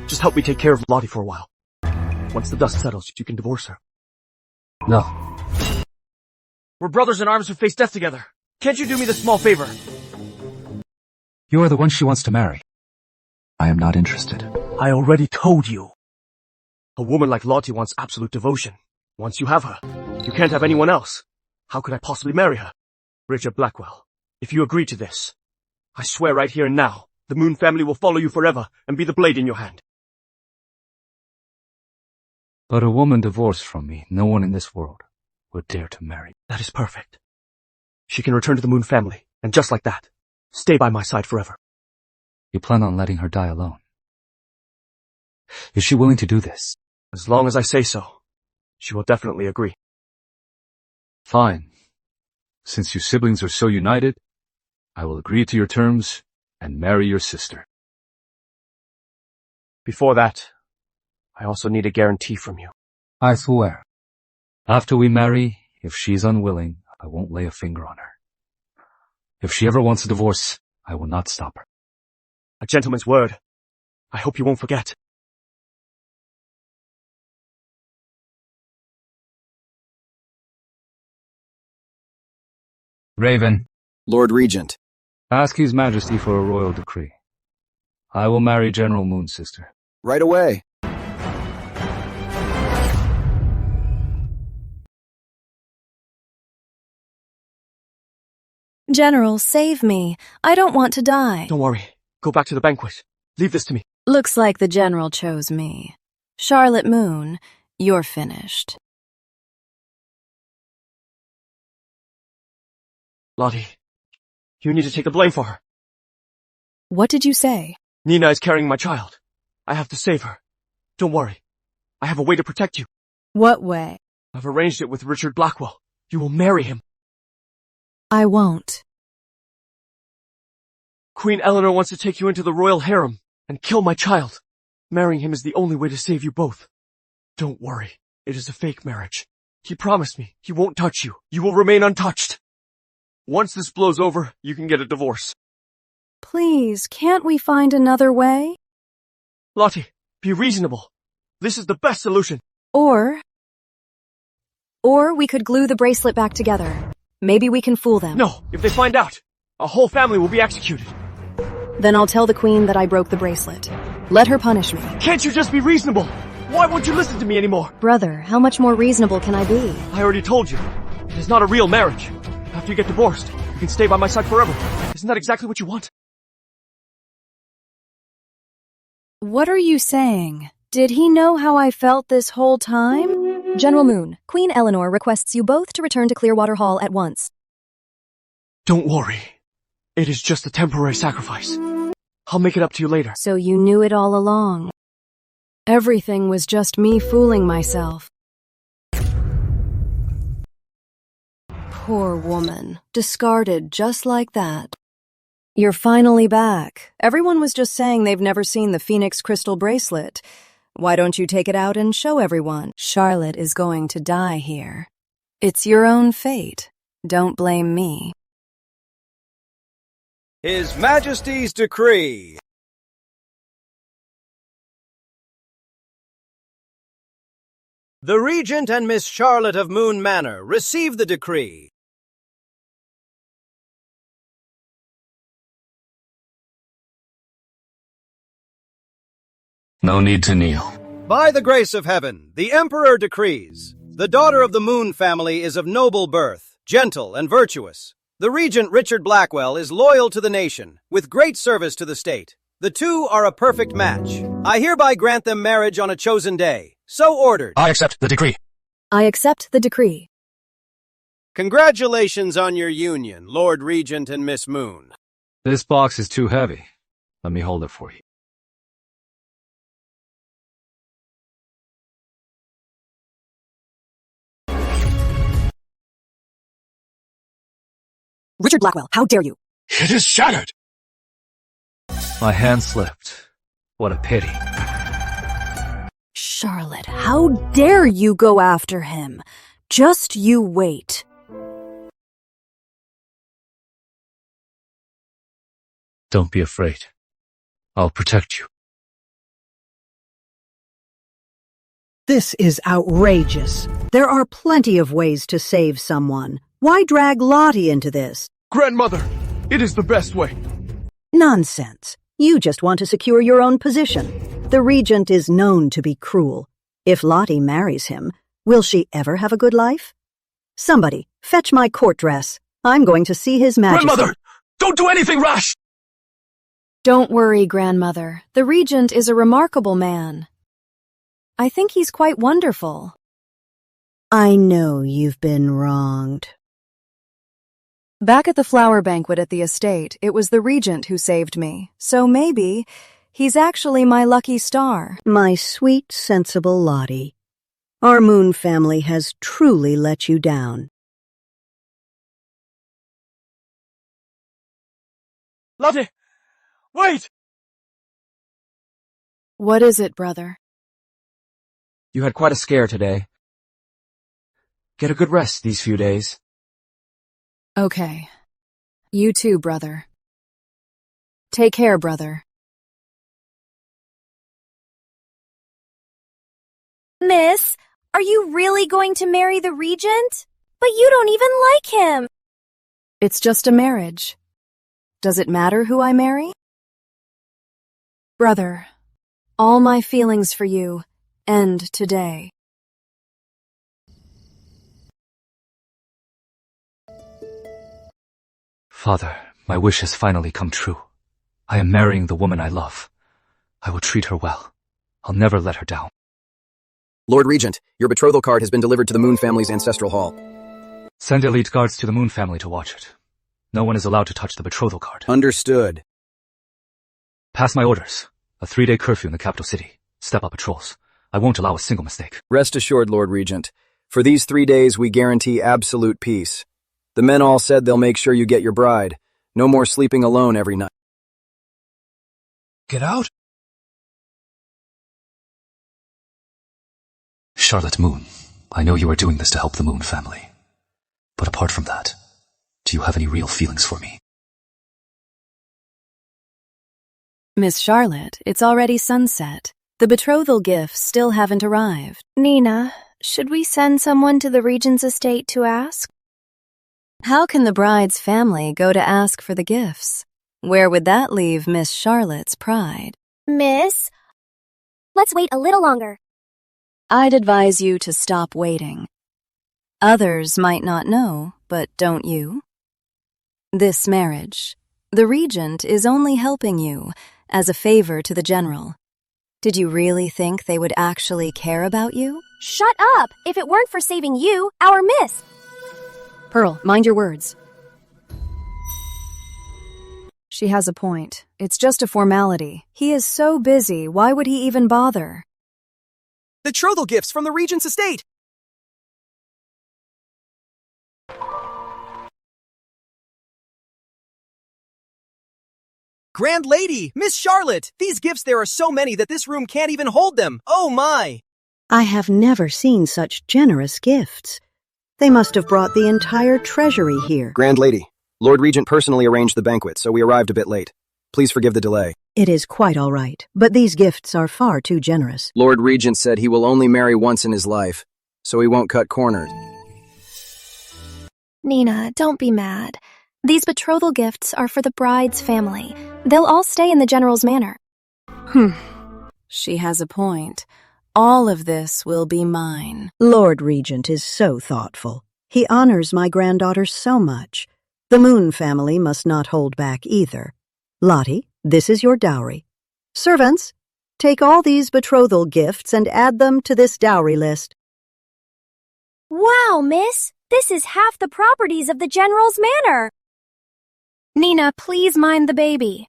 Just help me take care of Lottie for a while. Once the dust settles, you can divorce her. No. We're brothers in arms who face death together. Can't you do me this small favor? You are the one she wants to marry. I am not interested. I already told you. A woman like Lottie wants absolute devotion. Once you have her, you can't have anyone else. How could I possibly marry her? Richard Blackwell, if you agree to this, I swear right here and now, the Moon family will follow you forever and be the blade in your hand. But a woman divorced from me, no one in this world would dare to marry. That is perfect. She can return to the Moon family, and just like that, stay by my side forever. You plan on letting her die alone? Is she willing to do this? As long as I say so, she will definitely agree. Fine. Since you siblings are so united, I will agree to your terms and marry your sister. Before that, I also need a guarantee from you. I swear. After we marry, if she's unwilling, I won't lay a finger on her. If she ever wants a divorce, I will not stop her. A gentleman's word. I hope you won't forget. Raven. Lord Regent. Ask His Majesty for a royal decree. I will marry General Moon's sister. Right away. General, save me. I don't want to die. Don't worry. Go back to the banquet. Leave this to me. Looks like the General chose me. Charlotte Moon, you're finished. Lottie, you need to take the blame for her. What did you say? Nina is carrying my child. I have to save her. Don't worry. I have a way to protect you. What way? I've arranged it with Richard Blackwell. You will marry him. I won't. Queen Eleanor wants to take you into the royal harem and kill my child. Marrying him is the only way to save you both. Don't worry. It is a fake marriage. He promised me he won't touch you. You will remain untouched. Once this blows over, you can get a divorce. Please, can't we find another way? Lottie, be reasonable. This is the best solution. Or we could glue the bracelet back together. Maybe we can fool them. No, if they find out, a whole family will be executed. Then I'll tell the Queen that I broke the bracelet. Let her punish me. Can't you just be reasonable? Why won't you listen to me anymore? Brother, how much more reasonable can I be? I already told you. It is not a real marriage. After you get divorced, you can stay by my side forever. Isn't that exactly what you want? What are you saying? Did he know how I felt this whole time? General Moon, Queen Eleanor requests you both to return to Clearwater Hall at once. Don't worry. It is just a temporary sacrifice. I'll make it up to you later. So you knew it all along. Everything was just me fooling myself. Poor woman, discarded just like that. You're finally back. Everyone was just saying they've never seen the Phoenix crystal bracelet. Why don't you take it out and show everyone? Charlotte is going to die here. It's your own fate. Don't blame me. His Majesty's decree. The Regent and Miss Charlotte of Moon Manor receive the decree. No need to kneel. By the grace of heaven, the Emperor decrees, the daughter of the Moon family is of noble birth, gentle and virtuous. The Regent Richard Blackwell is loyal to the nation, with great service to the state. The two are a perfect match. I hereby grant them marriage on a chosen day. So ordered. I accept the decree. I accept the decree. Congratulations on your union, Lord Regent and Miss Moon. This box is too heavy. Let me hold it for you. Richard Blackwell, how dare you? It is shattered. My hand slipped. What a pity. Charlotte, how dare you go after him? Just you wait. Don't be afraid. I'll protect you. This is outrageous. There are plenty of ways to save someone. Why drag Lottie into this? Grandmother, it is the best way. Nonsense. You just want to secure your own position. The Regent is known to be cruel. If Lottie marries him, will she ever have a good life? Somebody, fetch my court dress. I'm going to see His Majesty. Grandmother, don't do anything rash! Don't worry, Grandmother. The Regent is a remarkable man. I think he's quite wonderful. I know you've been wronged. Back at the flower banquet at the estate, it was the Regent who saved me, so maybe he's actually my lucky star. My sweet, sensible Lottie. Our Moon family has truly let you down. Lottie! Wait! What is it, brother? You had quite a scare today. Get a good rest these few days. Okay. You too, brother. Take care, brother. Miss, are you really going to marry the Regent? But you don't even like him. It's just a marriage. Does it matter who I marry? Brother, all my feelings for you end today. Father, my wish has finally come true. I am marrying the woman I love. I will treat her well. I'll never let her down. Lord Regent, your betrothal card has been delivered to the Moon family's ancestral hall. Send elite guards to the Moon family to watch it. No one is allowed to touch the betrothal card. Understood. Pass my orders. A 3-day curfew in the capital city. Step up patrols. I won't allow a single mistake. Rest assured, Lord Regent. For these 3 days, we guarantee absolute peace. The men all said they'll make sure you get your bride. No more sleeping alone every night. Get out? Charlotte Moon, I know you are doing this to help the Moon family. But apart from that, do you have any real feelings for me? Miss Charlotte, it's already sunset. The betrothal gifts still haven't arrived. Nina, should we send someone to the Regent's estate to ask? How can the bride's family go to ask for the gifts? Where would that leave Miss Charlotte's pride? Miss, let's wait a little longer. I'd advise you to stop waiting. Others might not know, but don't you? This marriage, the Regent is only helping you as a favor to the general. Did you really think they would actually care about you? Shut up! If it weren't for saving you, our miss. Pearl, mind your words. She has a point. It's just a formality. He is so busy, why would he even bother? Betrothal gifts from the Regent's estate! Grand Lady, Miss Charlotte, these gifts, there are so many that this room can't even hold them. Oh my! I have never seen such generous gifts. They must have brought the entire treasury here. Grand Lady, Lord Regent personally arranged the banquet, so we arrived a bit late. Please forgive the delay. It is quite all right, but these gifts are far too generous. Lord Regent said he will only marry once in his life, so he won't cut corners. Nina, don't be mad. These betrothal gifts are for the bride's family. They'll all stay in the general's manor. She has a point. All of this will be mine. Lord Regent is so thoughtful. He honors my granddaughter so much. The Moon family must not hold back either. Lottie, this is your dowry. Servants, take all these betrothal gifts and add them to this dowry list. Wow, miss! This is half the properties of the general's manor. Nina, please mind the baby.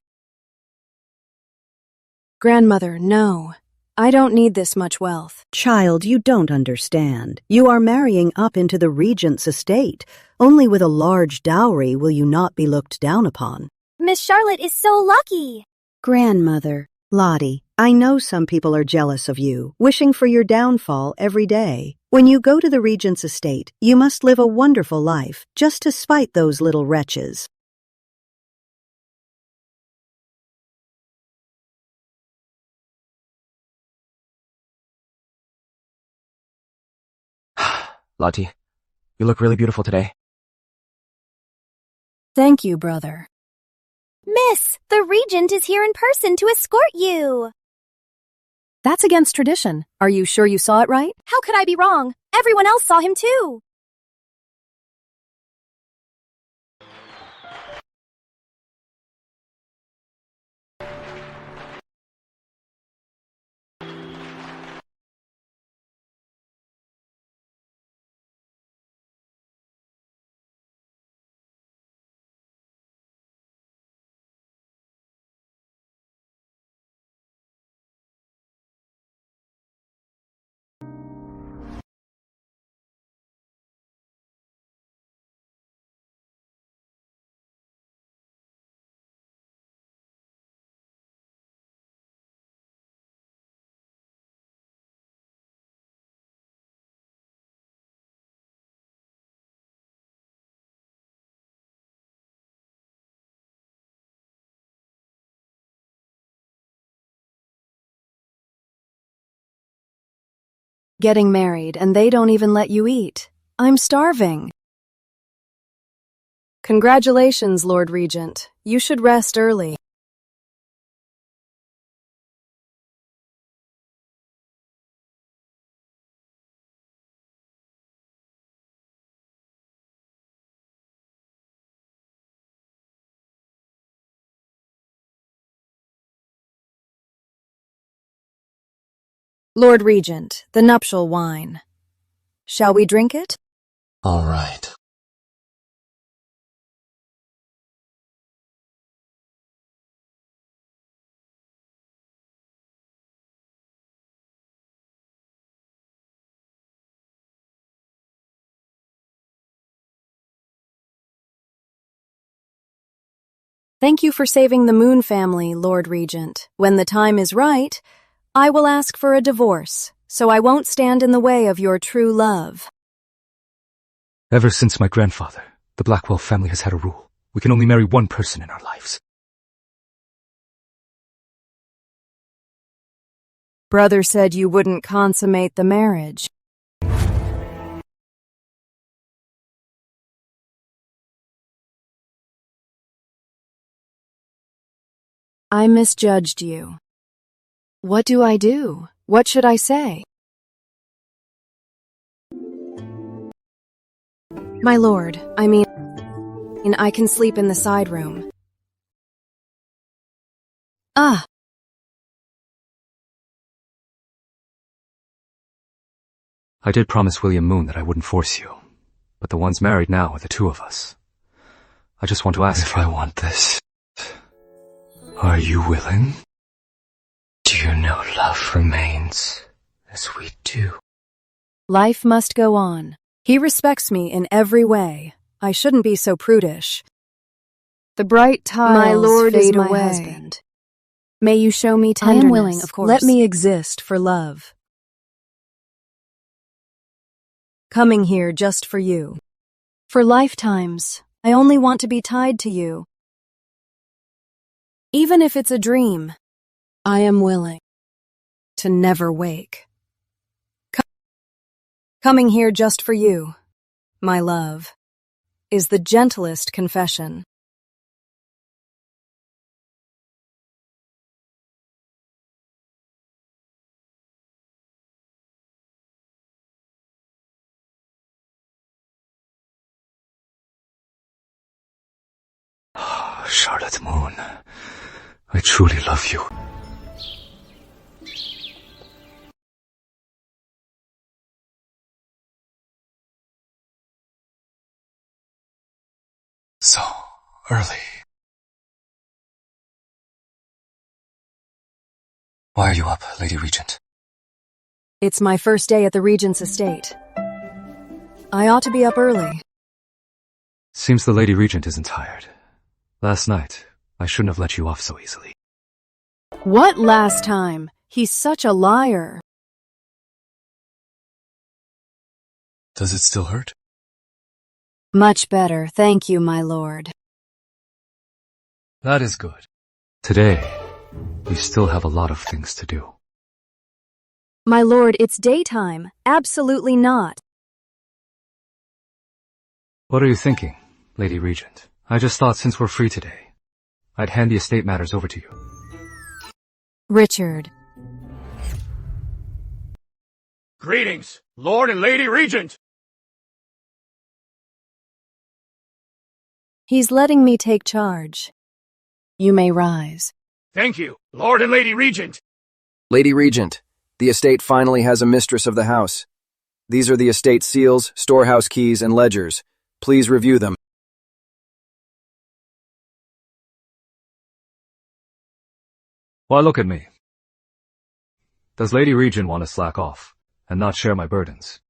Grandmother, no. I don't need this much wealth. Child, you don't understand. You are marrying up into the Regent's estate. Only with a large dowry will you not be looked down upon. Miss Charlotte is so lucky. Grandmother, Lottie, I know some people are jealous of you, wishing for your downfall every day. When you go to the Regent's estate, you must live a wonderful life, just to spite those little wretches. Lottie, you look really beautiful today. Thank you, brother. Miss, the Regent is here in person to escort you. That's against tradition. Are you sure you saw it right? How could I be wrong? Everyone else saw him too. Getting married and they don't even let you eat. I'm starving. Congratulations, Lord Regent. You should rest early. Lord Regent, the nuptial wine. Shall we drink it? All right. Thank you for saving the Moon family, Lord Regent. When the time is right, I will ask for a divorce, so I won't stand in the way of your true love. Ever since my grandfather, the Blackwell family has had a rule. We can only marry one person in our lives. Brother said you wouldn't consummate the marriage. I misjudged you. What do I do? What should I say? My lord, I mean, I can sleep in the side room. Ah! I did promise William Moon that I wouldn't force you, but the ones married now are the two of us. I just want to ask if I want this, are you willing? Do you know love remains as we do? Life must go on. He respects me in every way. I shouldn't be so prudish. The bright tiles My lord fade is my away. husband. May you show me I tenderness. am willing, of course. Let me exist for love. Coming here just for you. For lifetimes, I only want to be tied to you. Even if it's a dream, I am willing to never wake. Coming here just for you, my love, is the gentlest confession. Charlotte Moon, I truly love you. So early. Why are you up, Lady Regent? It's my first day at the Regent's estate. I ought to be up early. Seems the Lady Regent isn't tired. Last night, I shouldn't have let you off so easily. What last time? He's such a liar. Does it still hurt? Much better, thank you, my lord. That is good. Today, we still have a lot of things to do. My lord, it's daytime. Absolutely not. What are you thinking, Lady Regent? I just thought since we're free today, I'd hand the estate matters over to you. Richard. Greetings, Lord and Lady Regent! He's letting me take charge. You may rise. Thank you, Lord and Lady Regent! Lady Regent, the estate finally has a mistress of the house. These are the estate seals, storehouse keys, and ledgers. Please review them. Why, look at me. Does Lady Regent want to slack off and not share my burdens?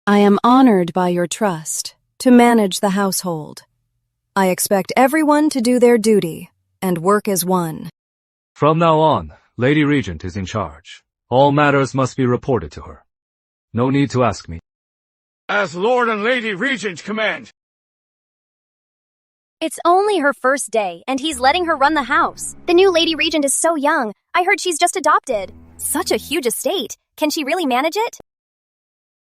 I am honored by your trust to manage the household. I expect everyone to do their duty and work as one. From now on, Lady Regent is in charge. All matters must be reported to her. No need to ask me. As Lord and Lady Regent command. It's only her first day, and he's letting her run the house. The new Lady Regent is so young. I heard she's just adopted. Such a huge estate. Can she really manage it?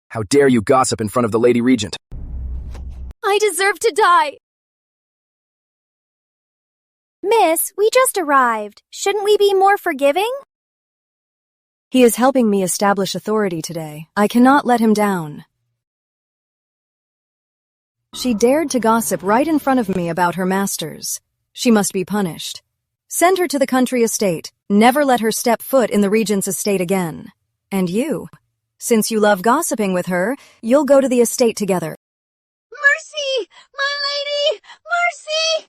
How dare you gossip in front of the Lady Regent? I deserve to die. Miss, we just arrived. Shouldn't we be more forgiving? He is helping me establish authority today. I cannot let him down. She dared to gossip right in front of me about her masters. She must be punished. Send her to the country estate. Never let her step foot in the Regent's estate again. And you, since you love gossiping with her, you'll go to the estate together. Mercy! My lady! Mercy!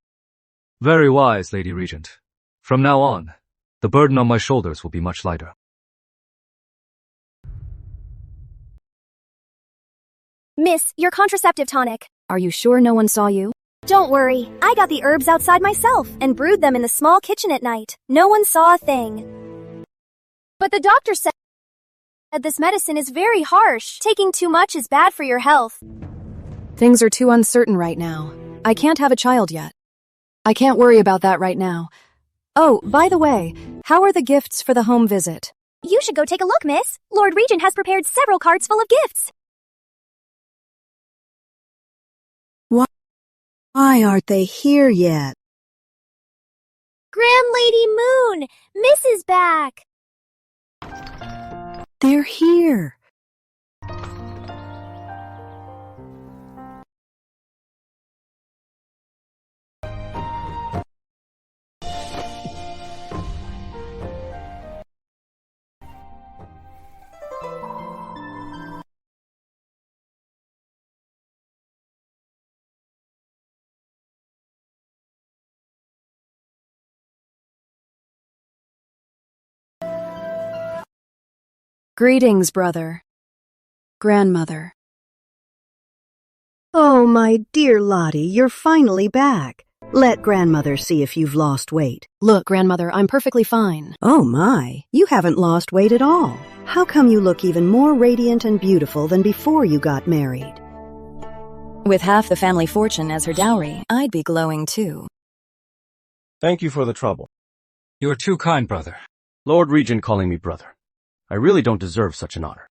Very wise, Lady Regent. From now on, the burden on my shoulders will be much lighter. Miss, your contraceptive tonic. Are you sure no one saw you? Don't worry, I got the herbs outside myself and brewed them in the small kitchen at night. No one saw a thing. But the doctor said this medicine is very harsh. Taking too much is bad for your health. Things are too uncertain right now. I can't have a child yet. I can't worry about that right now. Oh, by the way, how are the gifts for the home visit? You should go take a look, miss. Lord Regent has prepared several carts full of gifts. Why aren't they here yet? Grand Lady Moon, Miss is back. They're here. Greetings, brother. Grandmother. Oh, my dear Lottie, you're finally back. Let grandmother see if you've lost weight. Look, grandmother, I'm perfectly fine. Oh my, you haven't lost weight at all. How come you look even more radiant and beautiful than before you got married? With half the family fortune as her dowry, I'd be glowing too. Thank you for the trouble. You are too kind, brother. Lord Regent calling me brother. I really don't deserve such an honor.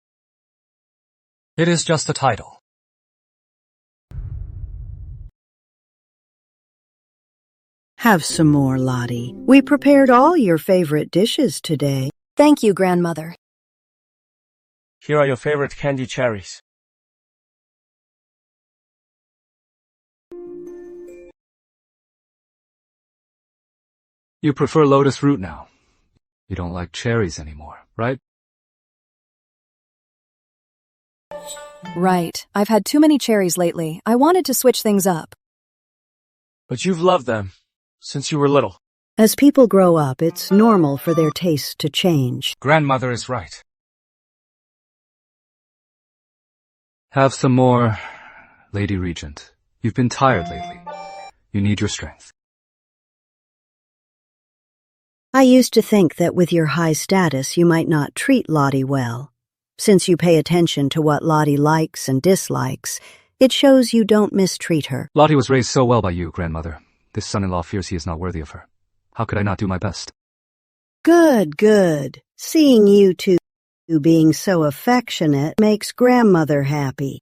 It is just a title. Have some more, Lottie. We prepared all your favorite dishes today. Thank you, grandmother. Here are your favorite candy cherries. You prefer lotus root now. You don't like cherries anymore, right? Right. I've had too many cherries lately. I wanted to switch things up. But you've loved them since you were little. As people grow up, it's normal for their tastes to change. Grandmother is right. Have some more, Lady Regent. You've been tired lately. You need your strength. I used to think that with your high status you might not treat Lottie well. Since you pay attention to what Lottie likes and dislikes, it shows you don't mistreat her. Lottie was raised so well by you, grandmother. This son-in-law fears he is not worthy of her. How could I not do my best? Good, good. Seeing you two being so affectionate makes grandmother happy.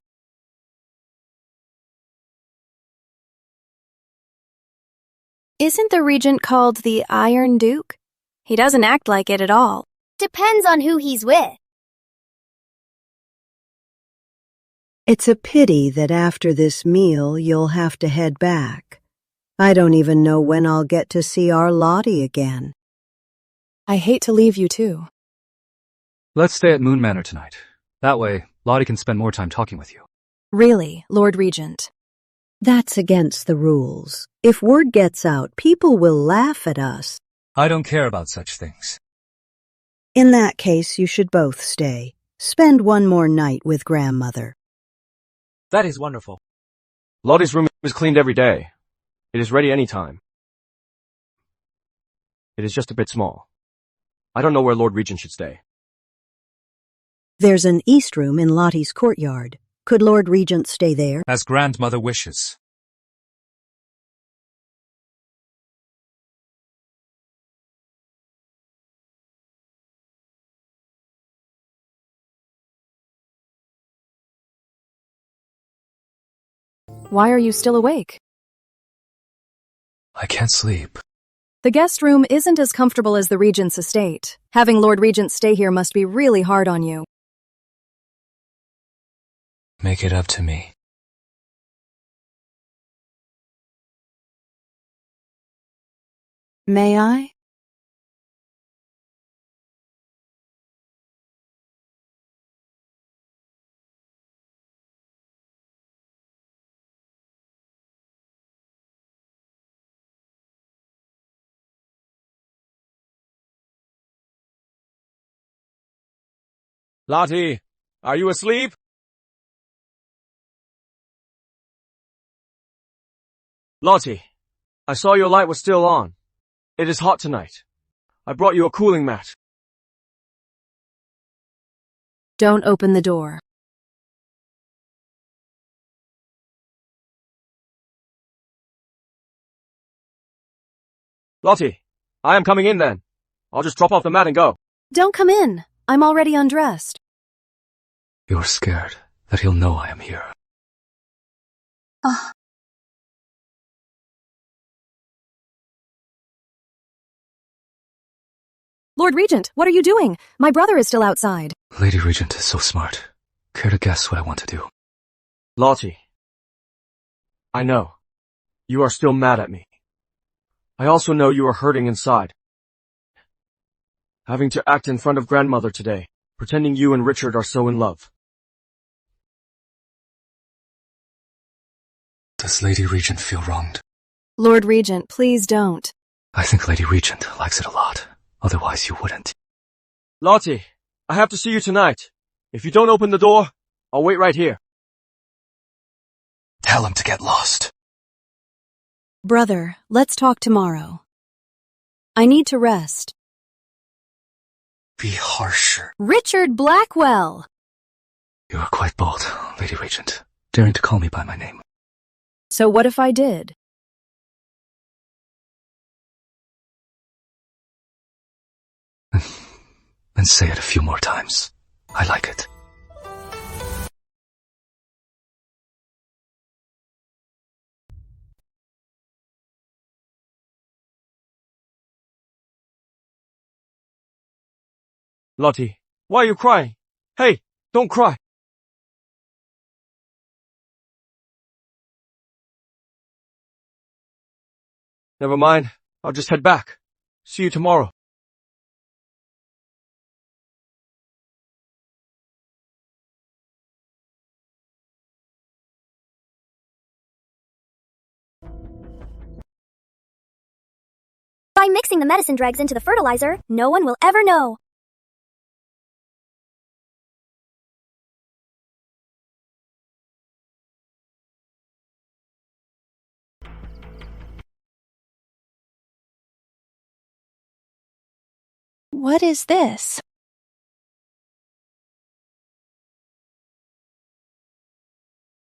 Isn't the Regent called the Iron Duke? He doesn't act like it at all. Depends on who he's with. It's a pity that after this meal you'll have to head back. I don't even know when I'll get to see our Lottie again. I hate to leave you too. Let's stay at Moon Manor tonight. That way, Lottie can spend more time talking with you. Really, Lord Regent. That's against the rules. If word gets out, people will laugh at us. I don't care about such things. In that case, you should both stay. Spend one more night with grandmother. That is wonderful. Lottie's room is cleaned every day. It is ready any time. It is just a bit small. I don't know where Lord Regent should stay. There's an east room in Lottie's courtyard. Could Lord Regent stay there? As grandmother wishes. Why are you still awake? I can't sleep. The guest room isn't as comfortable as the Regent's estate. Having Lord Regent stay here must be really hard on you. Make it up to me. May I? Lottie, are you asleep? Lottie, I saw your light was still on. It is hot tonight. I brought you a cooling mat. Don't open the door. Lottie, I am coming in then. I'll just drop off the mat and go. Don't come in. I'm already undressed. You're scared that he'll know I am here. Lord Regent, what are you doing? My brother is still outside. Lady Regent is so smart. Care to guess what I want to do? Lottie, I know. You are still mad at me. I also know you are hurting inside. Having to act in front of grandmother today, pretending you and Richard are so in love. Does Lady Regent feel wronged? Lord Regent, please don't. I think Lady Regent likes it a lot. Otherwise you wouldn't. Lottie, I have to see you tonight. If you don't open the door, I'll wait right here. Tell him to get lost. Brother, let's talk tomorrow. I need to rest. Be harsher. Richard Blackwell! You are quite bold, Lady Regent, daring to call me by my name. So what if I did? And say it a few more times. I like it. Lottie, why are you crying? Hey, don't cry. Never mind, I'll just head back. See you tomorrow. By mixing the medicine dregs into the fertilizer, no one will ever know. What is this?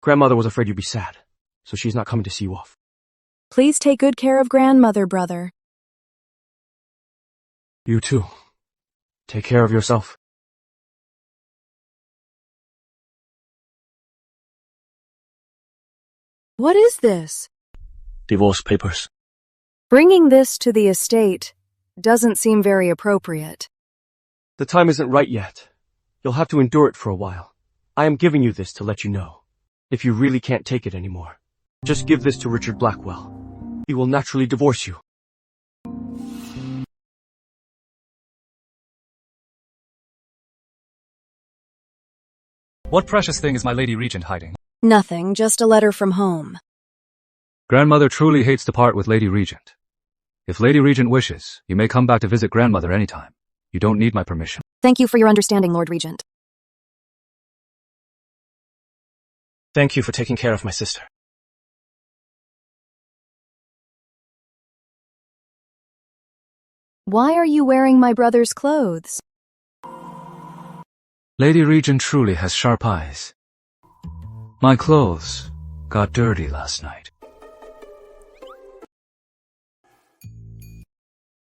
Grandmother was afraid you'd be sad, so she's not coming to see you off. Please take good care of grandmother, brother. You too. Take care of yourself. What is this? Divorce papers. Bringing this to the estate doesn't seem very appropriate. The time isn't right yet. You'll have to endure it for a while. I am giving you this to let you know. If you really can't take it anymore, just give this to Richard Blackwell. He will naturally divorce you. What precious thing is my Lady Regent hiding? Nothing, just a letter from home. Grandmother truly hates to part with Lady Regent. If Lady Regent wishes, you may come back to visit Grandmother anytime. You don't need my permission. Thank you for your understanding, Lord Regent. Thank you for taking care of my sister. Why are you wearing my brother's clothes? Lady Regent truly has sharp eyes. My clothes got dirty last night.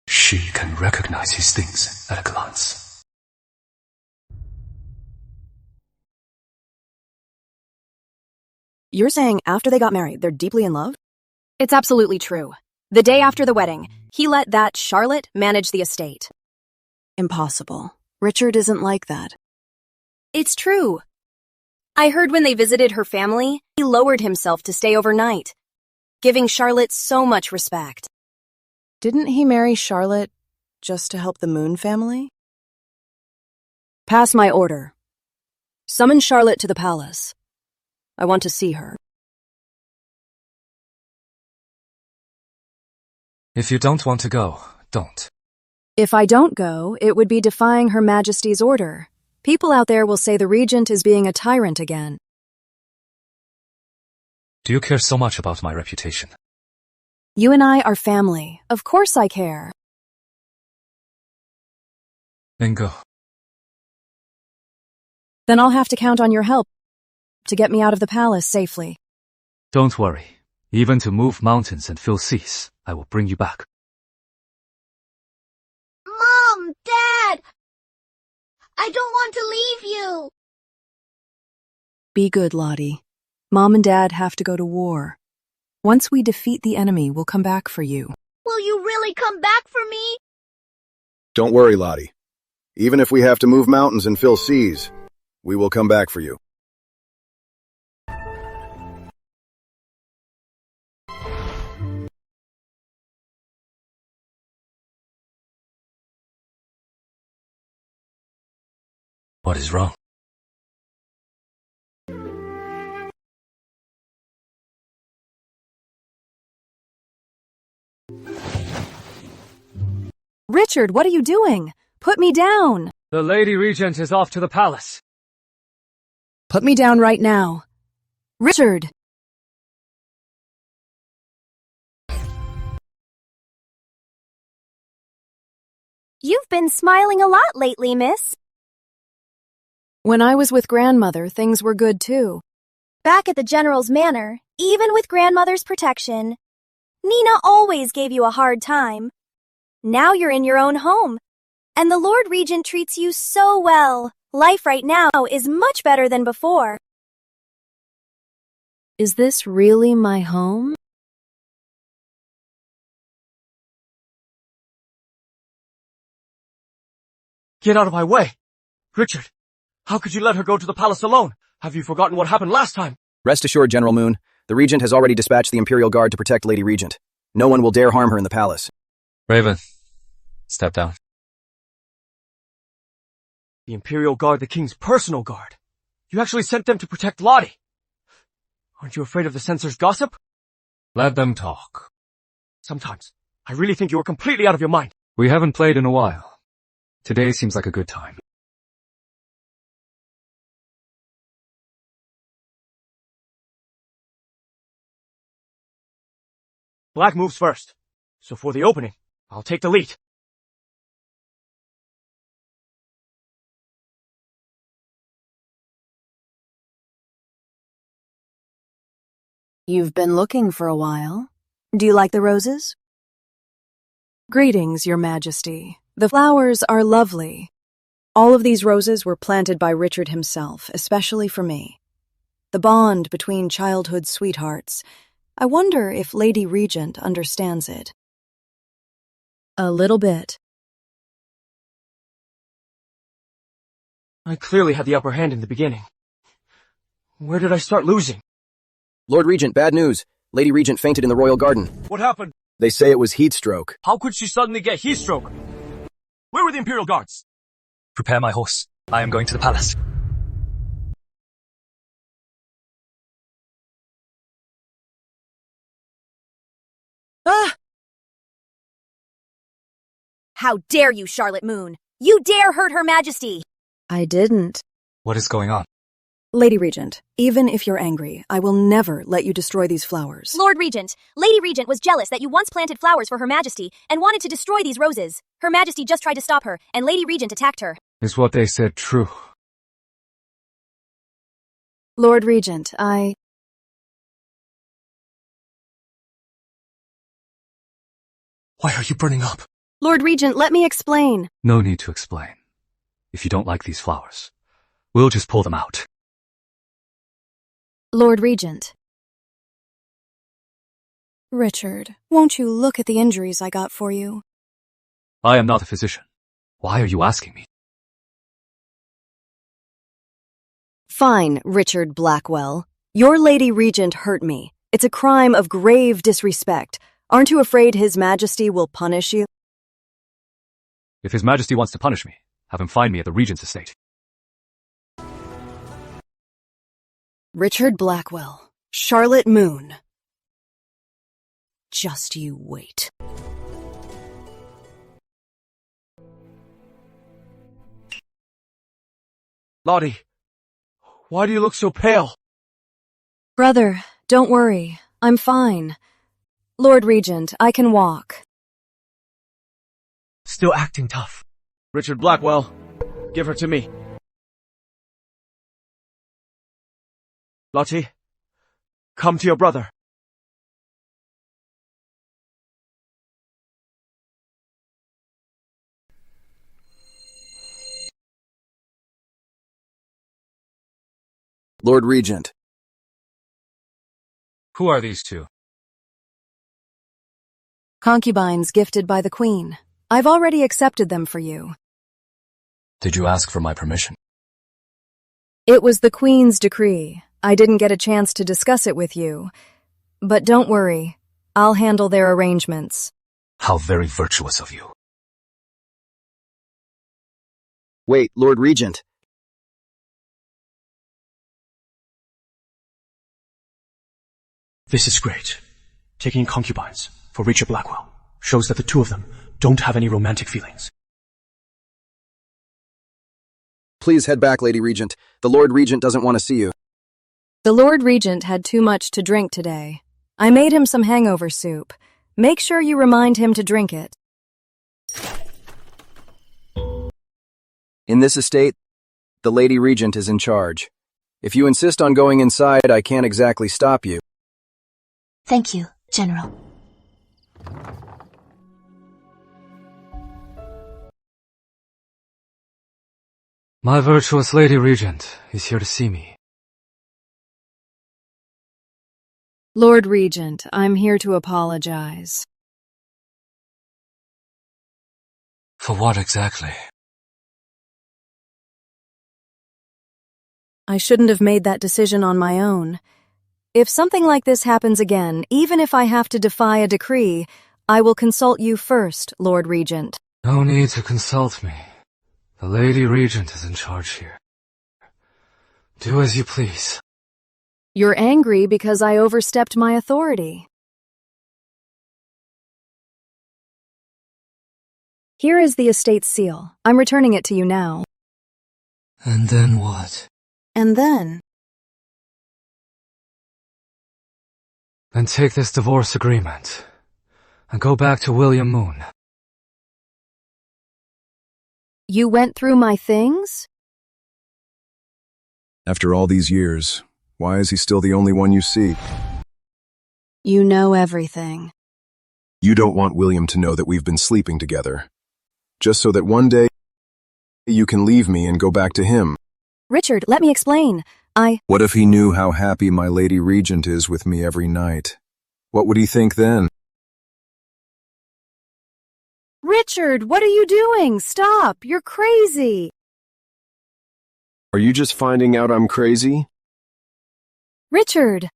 She can recognize his things at a glance. You're saying after they got married, they're deeply in love? It's absolutely true. The day after the wedding, he let that Charlotte manage the estate. Impossible. Richard isn't like that. It's true. I heard when they visited her family, he lowered himself to stay overnight, giving Charlotte so much respect. Didn't he marry Charlotte just to help the Moon family? Pass my order. Summon Charlotte to the palace. I want to see her. If you don't want to go, don't. If I don't go, it would be defying Her Majesty's order. People out there will say the Regent is being a tyrant again. Do you care so much about my reputation? You and I are family. Of course I care. Then go. Then I'll have to count on your help to get me out of the palace safely. Don't worry. Even to move mountains and fill seas, I will bring you back. Mom! Dad! I don't want to leave you! Be good, Lottie. Mom and Dad have to go to war. Once we defeat the enemy, we'll come back for you. Will you really come back for me? Don't worry, Lottie. Even if we have to move mountains and fill seas, we will come back for you. What is wrong? Richard, what are you doing? Put me down. The Lady Regent is off to the palace. Put me down right now. Richard! You've been smiling a lot lately, miss. When I was with Grandmother, things were good too. Back at the General's manor, even with Grandmother's protection, Nina always gave you a hard time. Now you're in your own home, and the Lord Regent treats you so well. Life right now is much better than before. Is this really my home? Get out of my way! Richard, how could you let her go to the palace alone? Have you forgotten what happened last time? Rest assured, General Moon, the Regent has already dispatched the Imperial Guard to protect Lady Regent. No one will dare harm her in the palace. Raven, step down. The Imperial Guard, the King's personal guard. You actually sent them to protect Lottie. Aren't you afraid of the censor's gossip? Let them talk. Sometimes. I really think you are completely out of your mind. We haven't played in a while. Today seems like a good time. Black moves first. So for the opening, I'll take the lead. You've been looking for a while. Do you like the roses? Greetings, Your Majesty. The flowers are lovely. All of these roses were planted by Richard himself, especially for me. The bond between childhood sweethearts. I wonder if Lady Regent understands it. A little bit. I clearly had the upper hand in the beginning. Where did I start losing? Lord Regent, bad news. Lady Regent fainted in the royal garden. What happened? They say it was heat stroke. How could she suddenly get heat stroke? Where were the Imperial Guards? Prepare my horse. I am going to the palace. Ah! How dare you, Charlotte Moon? You dare hurt Her Majesty! I didn't. What is going on? Lady Regent, even if you're angry, I will never let you destroy these flowers. Lord Regent, Lady Regent was jealous that you once planted flowers for Her Majesty and wanted to destroy these roses. Her Majesty just tried to stop her, and Lady Regent attacked her. Is what they said true? Lord Regent, Why are you burning up? Lord Regent, let me explain. No need to explain. If you don't like these flowers, we'll just pull them out. Lord Regent. Richard, won't you look at the injuries I got for you? I am not a physician. Why are you asking me? Fine, Richard Blackwell. Your Lady Regent hurt me. It's a crime of grave disrespect. Aren't you afraid His Majesty will punish you? If His Majesty wants to punish me, have him find me at the Regent's estate. Richard Blackwell, Charlotte Moon. Just you wait. Lottie, why do you look so pale? Brother, don't worry. I'm fine. Lord Regent, I can walk. Still acting tough. Richard Blackwell, give her to me. Lottie, come to your brother. Lord Regent. Who are these two? Concubines gifted by the Queen. I've already accepted them for you. Did you ask for my permission? It was the Queen's decree. I didn't get a chance to discuss it with you. But don't worry. I'll handle their arrangements. How very virtuous of you. Wait, Lord Regent. This is great. Taking concubines for Richard Blackwell shows that the two of them don't have any romantic feelings. Please head back, Lady Regent. The Lord Regent doesn't want to see you. The Lord Regent had too much to drink today. I made him some hangover soup. Make sure you remind him to drink it. In this estate, the Lady Regent is in charge. If you insist on going inside, I can't exactly stop you. Thank you, General. My virtuous Lady Regent is here to see me. Lord Regent, I'm here to apologize. For what exactly? I shouldn't have made that decision on my own. If something like this happens again, even if I have to defy a decree, I will consult you first, Lord Regent. No need to consult me. The Lady Regent is in charge here. Do as you please. You're angry because I overstepped my authority. Here is the estate seal. I'm returning it to you now. And then what? And then? Then take this divorce agreement and go back to William Moon. You went through my things? After all these years, why is he still the only one you see? You know everything. You don't want William to know that we've been sleeping together. Just so that one day you can leave me and go back to him. Richard, let me explain. What if he knew how happy my Lady Regent is with me every night? What would he think then? Richard, what are you doing? Stop! You're crazy! Are you just finding out I'm crazy? Richard!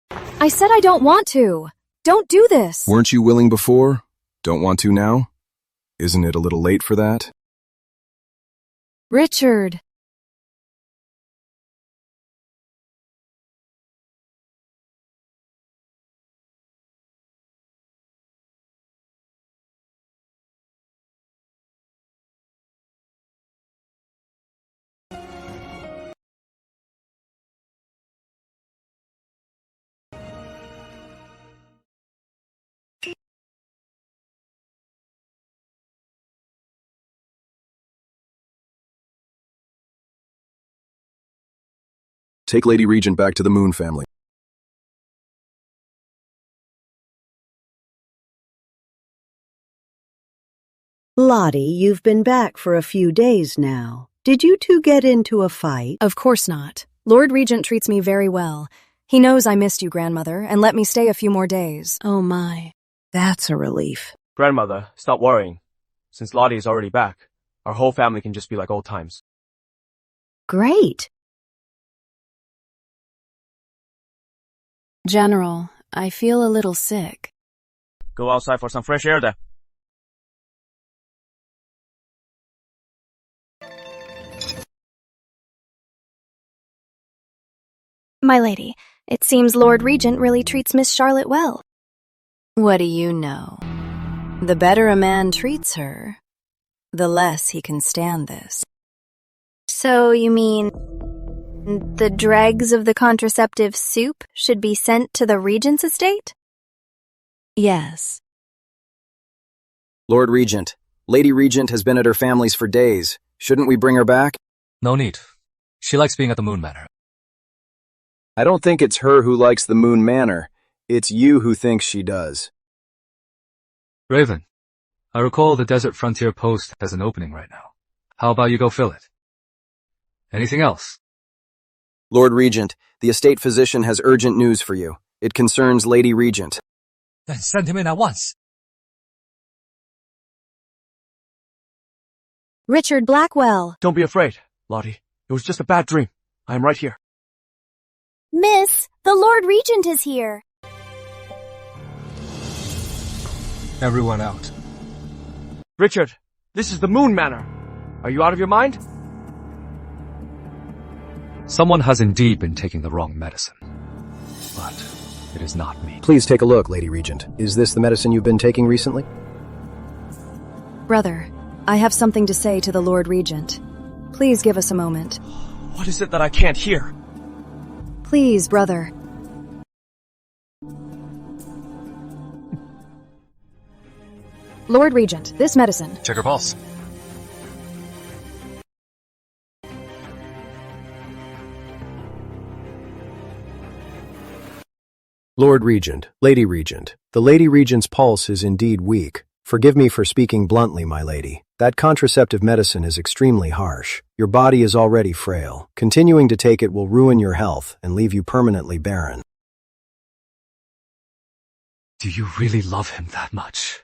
I said I don't want to. Don't do this. Weren't you willing before? Don't want to now? Isn't it a little late for that? Richard! Take Lady Regent back to the Moon family. Lottie, you've been back for a few days now. Did you two get into a fight? Of course not. Lord Regent treats me very well. He knows I missed you, grandmother, and let me stay a few more days. Oh my, that's a relief. Grandmother, stop worrying. Since Lottie is already back, our whole family can just be like old times. Great. General, I feel a little sick. Go outside for some fresh air there. My lady, it seems Lord Regent really treats Miss Charlotte well. What do you know? The better a man treats her, the less he can stand this. So you mean the dregs of the contraceptive soup should be sent to the Regent's estate? Yes. Lord Regent, Lady Regent has been at her family's for days. Shouldn't we bring her back? No need. She likes being at the Moon Manor. I don't think it's her who likes the Moon Manor. It's you who thinks she does. Raven, I recall the Desert Frontier Post has an opening right now. How about you go fill it? Anything else? Lord Regent, the estate physician has urgent news for you. It concerns Lady Regent. Then send him in at once. Richard Blackwell. Don't be afraid, Lottie. It was just a bad dream. I am right here. Miss, the Lord Regent is here. Everyone out. Richard, this is the Moon Manor. Are you out of your mind? Someone has indeed been taking the wrong medicine. But it is not me. Please take a look, Lady Regent. Is this the medicine you've been taking recently? Brother, I have something to say to the Lord Regent. Please give us a moment. What is it that I can't hear? Please, brother. Lord Regent, this medicine. Check her pulse. Lord Regent, Lady Regent, the Lady Regent's pulse is indeed weak. Forgive me for speaking bluntly, my lady. That contraceptive medicine is extremely harsh. Your body is already frail. Continuing to take it will ruin your health and leave you permanently barren. Do you really love him that much?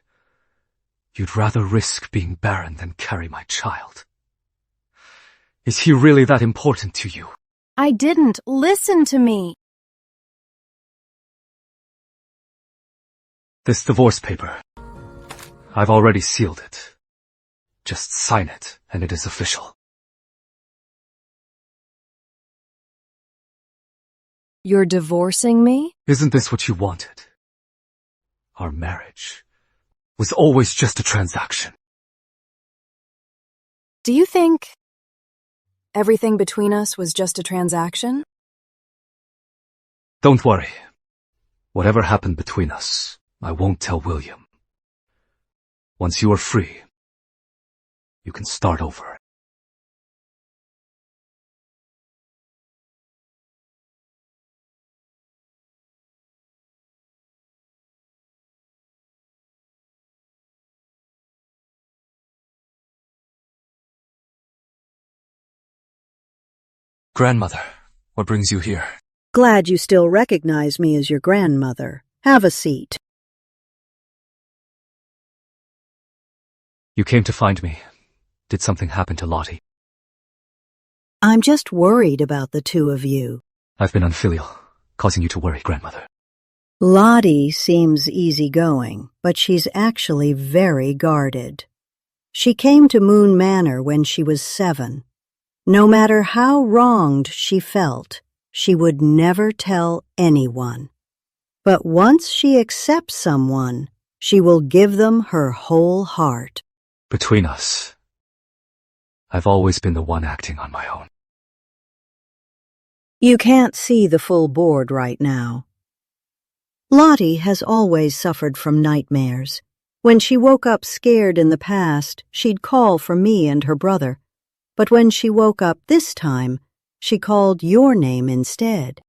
You'd rather risk being barren than carry my child. Is he really that important to you? I didn't. Listen to me. This divorce paper. I've already sealed it. Just sign it, and it is official. You're divorcing me? Isn't this what you wanted? Our marriage was always just a transaction. Do you think everything between us was just a transaction? Don't worry. Whatever happened between us, I won't tell William. Once you are free, you can start over. Grandmother, what brings you here? Glad you still recognize me as your grandmother. Have a seat. You came to find me. Did something happen to Lottie? I'm just worried about the two of you. I've been unfilial, causing you to worry, grandmother. Lottie seems easygoing, but she's actually very guarded. She came to Moon Manor when she was 7. No matter how wronged she felt, she would never tell anyone. But once she accepts someone, she will give them her whole heart. Between us, I've always been the one acting on my own. You can't see the full board right now. Lottie has always suffered from nightmares. When she woke up scared in the past, she'd call for me and her brother. But when she woke up this time, she called your name instead.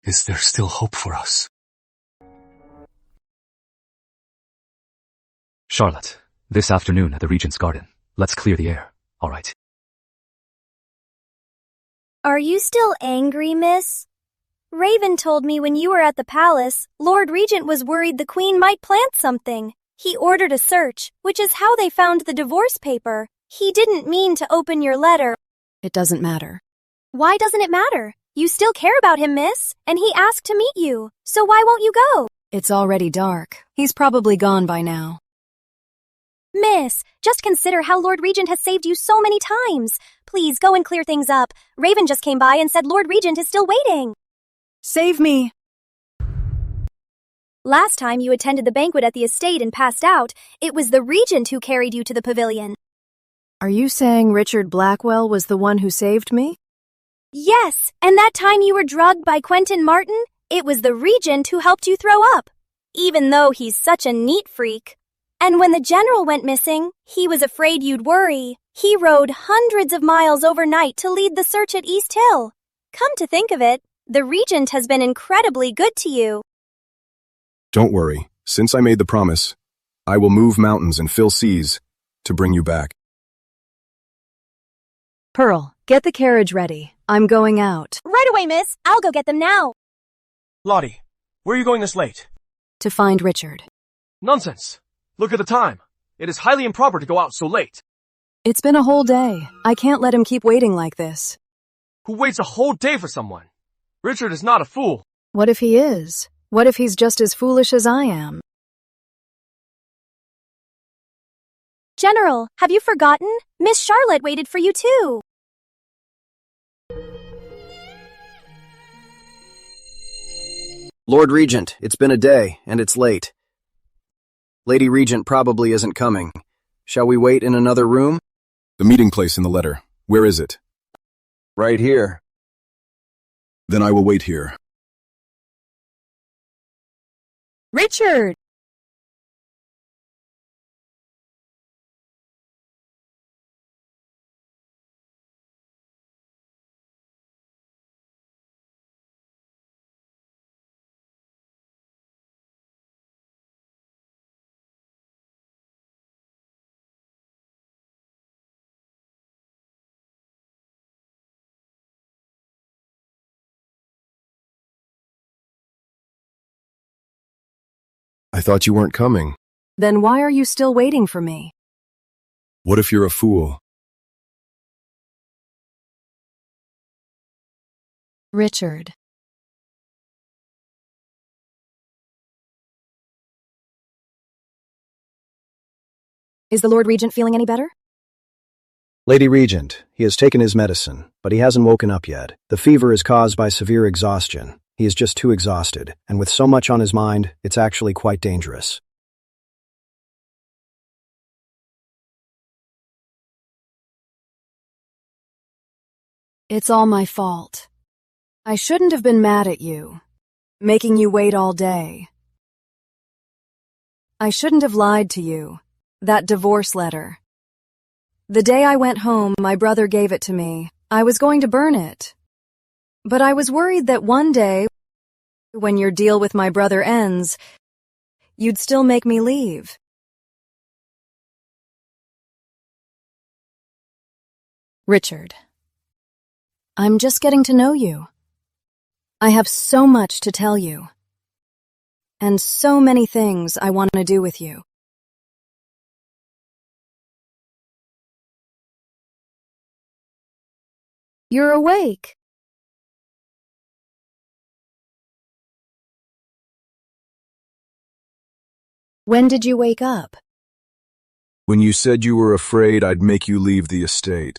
Is there still hope for us? Charlotte, this afternoon at the Regent's garden. Let's clear the air, all right? Are you still angry, miss? Raven told me when you were at the palace, Lord Regent was worried the Queen might plant something. He ordered a search, which is how they found the divorce paper. He didn't mean to open your letter. It doesn't matter. Why doesn't it matter? You still care about him, miss, and he asked to meet you. So why won't you go? It's already dark. He's probably gone by now. Miss, just consider how Lord Regent has saved you so many times. Please go and clear things up. Raven just came by and said Lord Regent is still waiting. Save me! Last time you attended the banquet at the estate and passed out, it was the Regent who carried you to the pavilion. Are you saying Richard Blackwell was the one who saved me? Yes, and that time you were drugged by Quentin Martin, it was the Regent who helped you throw up, even though he's such a neat freak. And when the general went missing, he was afraid you'd worry. He rode hundreds of miles overnight to lead the search at East Hill. Come to think of it, the Regent has been incredibly good to you. Don't worry. Since I made the promise, I will move mountains and fill seas to bring you back. Pearl, get the carriage ready. I'm going out. Right away, miss. I'll go get them now. Lottie, where are you going this late? To find Richard. Nonsense. Look at the time. It is highly improper to go out so late. It's been a whole day. I can't let him keep waiting like this. Who waits a whole day for someone? Richard is not a fool. What if he is? What if he's just as foolish as I am? General, have you forgotten? Miss Charlotte waited for you too. Lord Regent, it's been a day, and it's late. Lady Regent probably isn't coming. Shall we wait in another room? The meeting place in the letter. Where is it? Right here. Then I will wait here. Richard! I thought you weren't coming. Then why are you still waiting for me? What if you're a fool? Richard. Is the Lord Regent feeling any better? Lady Regent, he has taken his medicine, but he hasn't woken up yet. The fever is caused by severe exhaustion. He is just too exhausted, and with so much on his mind, it's actually quite dangerous. It's all my fault. I shouldn't have been mad at you, making you wait all day. I shouldn't have lied to you. That divorce letter. The day I went home, my brother gave it to me. I was going to burn it. But I was worried that one day, when your deal with my brother ends, you'd still make me leave. Richard, I'm just getting to know you. I have so much to tell you. and so many things I want to do with you. You're awake. When did you wake up? When you said you were afraid I'd make you leave the estate.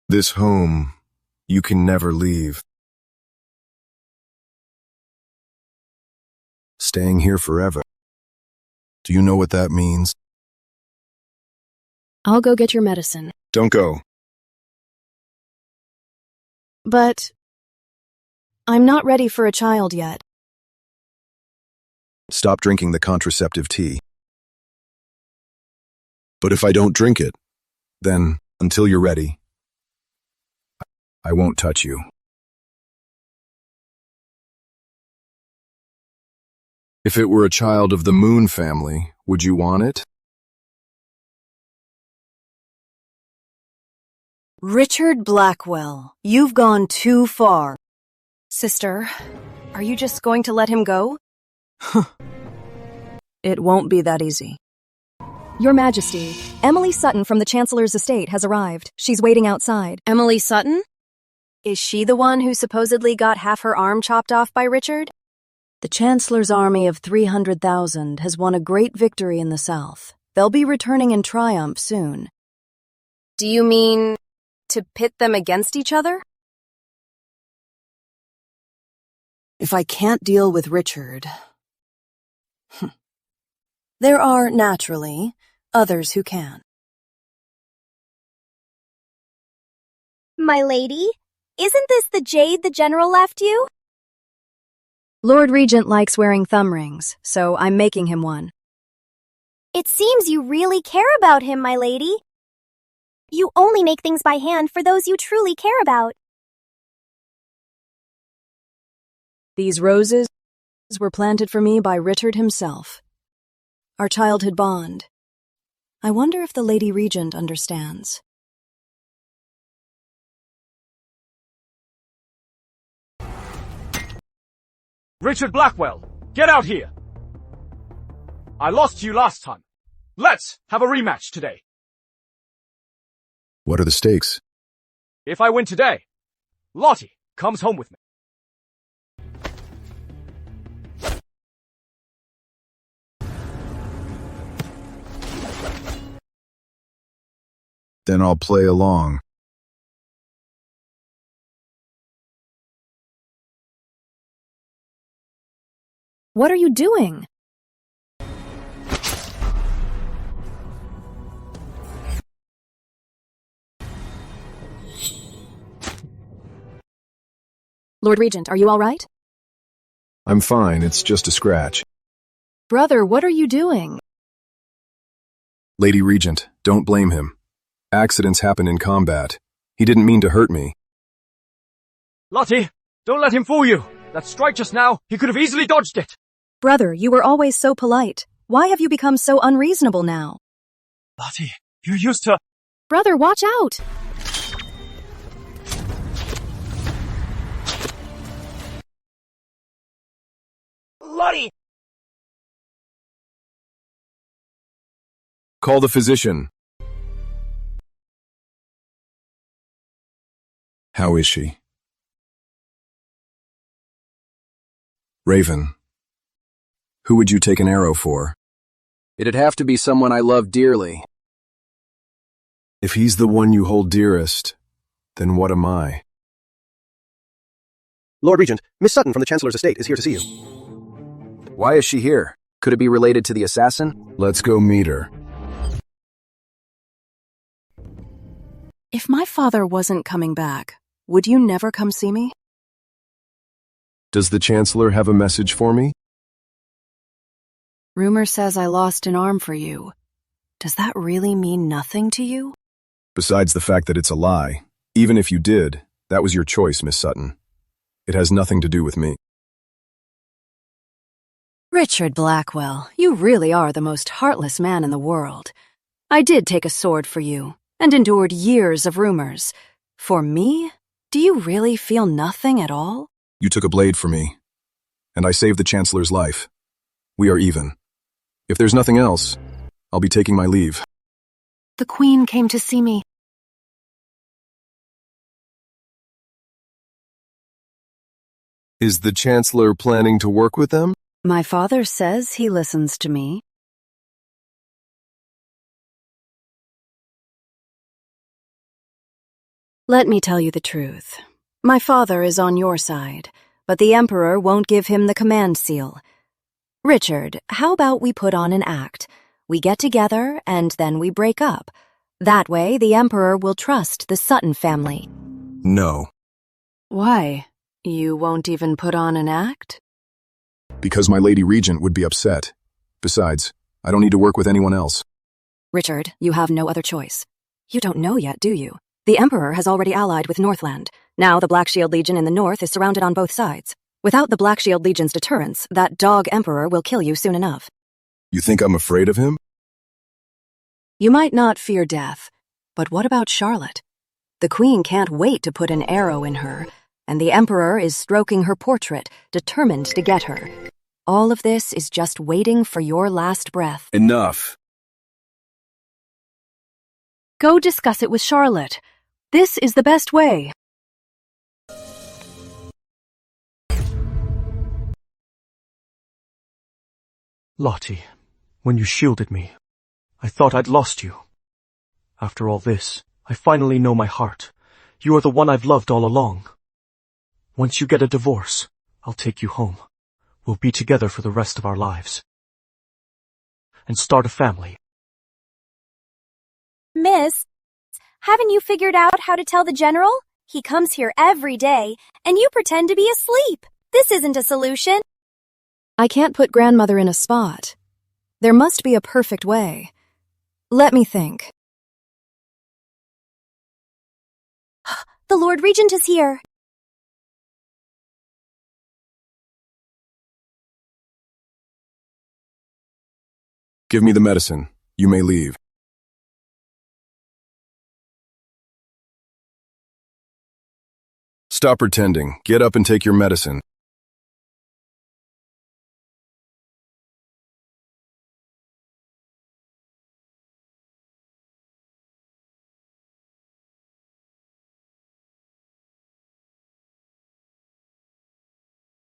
This home, you can never leave. Staying here forever. Do you know what that means? I'll go get your medicine. Don't go. But I'm not ready for a child yet. Stop drinking the contraceptive tea. But if I don't drink it, then, until you're ready, I won't touch you. If it were a child of the Moon family, would you want it? Richard Blackwell, you've gone too far. Sister, are you just going to let him go? It won't be that easy. Your Majesty, Emily Sutton from the Chancellor's estate has arrived. She's waiting outside. Emily Sutton? Is she the one who supposedly got half her arm chopped off by Richard? The Chancellor's army of 300,000 has won a great victory in the south. They'll be returning in triumph soon. Do you mean to pit them against each other? If I can't deal with Richard, there are, naturally, others who can. My lady, isn't this the jade the general left you? Lord Regent likes wearing thumb rings, so I'm making him one. It seems you really care about him, my lady. You only make things by hand for those you truly care about. These roses were planted for me by Richard himself. Our childhood bond. I wonder if the Lady Regent understands. Richard Blackwell, get out here! I lost to you last time. Let's have a rematch today. What are the stakes? If I win today, Lottie comes home with me. Then I'll play along. What are you doing? Lord Regent, are you all right? I'm fine, it's just a scratch. Brother, what are you doing? Lady Regent, don't blame him. Accidents happen in combat. He didn't mean to hurt me. Lottie, don't let him fool you. That strike just now, he could have easily dodged it. Brother, you were always so polite. Why have you become so unreasonable now? Lottie, you're used to... Brother, watch out! Lottie! Call the physician. How is she? Raven. Who would you take an arrow for? It'd have to be someone I love dearly. If he's the one you hold dearest, then what am I? Lord Regent, Miss Sutton from the Chancellor's estate is here to see you. Why is she here? Could it be related to the assassin? Let's go meet her. If my father wasn't coming back, would you never come see me? Does the Chancellor have a message for me? Rumor says I lost an arm for you. Does that really mean nothing to you? Besides the fact that it's a lie, even if you did, that was your choice, Miss Sutton. It has nothing to do with me. Richard Blackwell, you really are the most heartless man in the world. I did take a sword for you, and endured years of rumors. For me? Do you really feel nothing at all? You took a blade for me, and I saved the Chancellor's life. We are even. If there's nothing else, I'll be taking my leave. The Queen came to see me. Is the Chancellor planning to work with them? My father says he listens to me. Let me tell you the truth. My father is on your side, but the Emperor won't give him the command seal. Richard, how about we put on an act? We get together and then we break up. That way, the Emperor will trust the Sutton family. No. Why? You won't even put on an act? Because my Lady Regent would be upset. Besides, I don't need to work with anyone else. Richard, you have no other choice. You don't know yet, do you? The Emperor has already allied with Northland. Now the Black Shield Legion in the north is surrounded on both sides. Without the Black Shield Legion's deterrence, that dog Emperor will kill you soon enough. You think I'm afraid of him? You might not fear death, but what about Charlotte? The Queen can't wait to put an arrow in her, and the Emperor is stroking her portrait, determined to get her. All of this is just waiting for your last breath. Enough. Go discuss it with Charlotte. This is the best way. Lottie, when you shielded me, I thought I'd lost you. After all this, I finally know my heart. You are the one I've loved all along. Once you get a divorce, I'll take you home. We'll be together for the rest of our lives. And start a family. Miss, haven't you figured out how to tell the General? He comes here every day, and you pretend to be asleep. This isn't a solution. I can't put grandmother in a spot. There must be a perfect way. Let me think. The Lord Regent is here. Give me the medicine. You may leave. Stop pretending. Get up and take your medicine.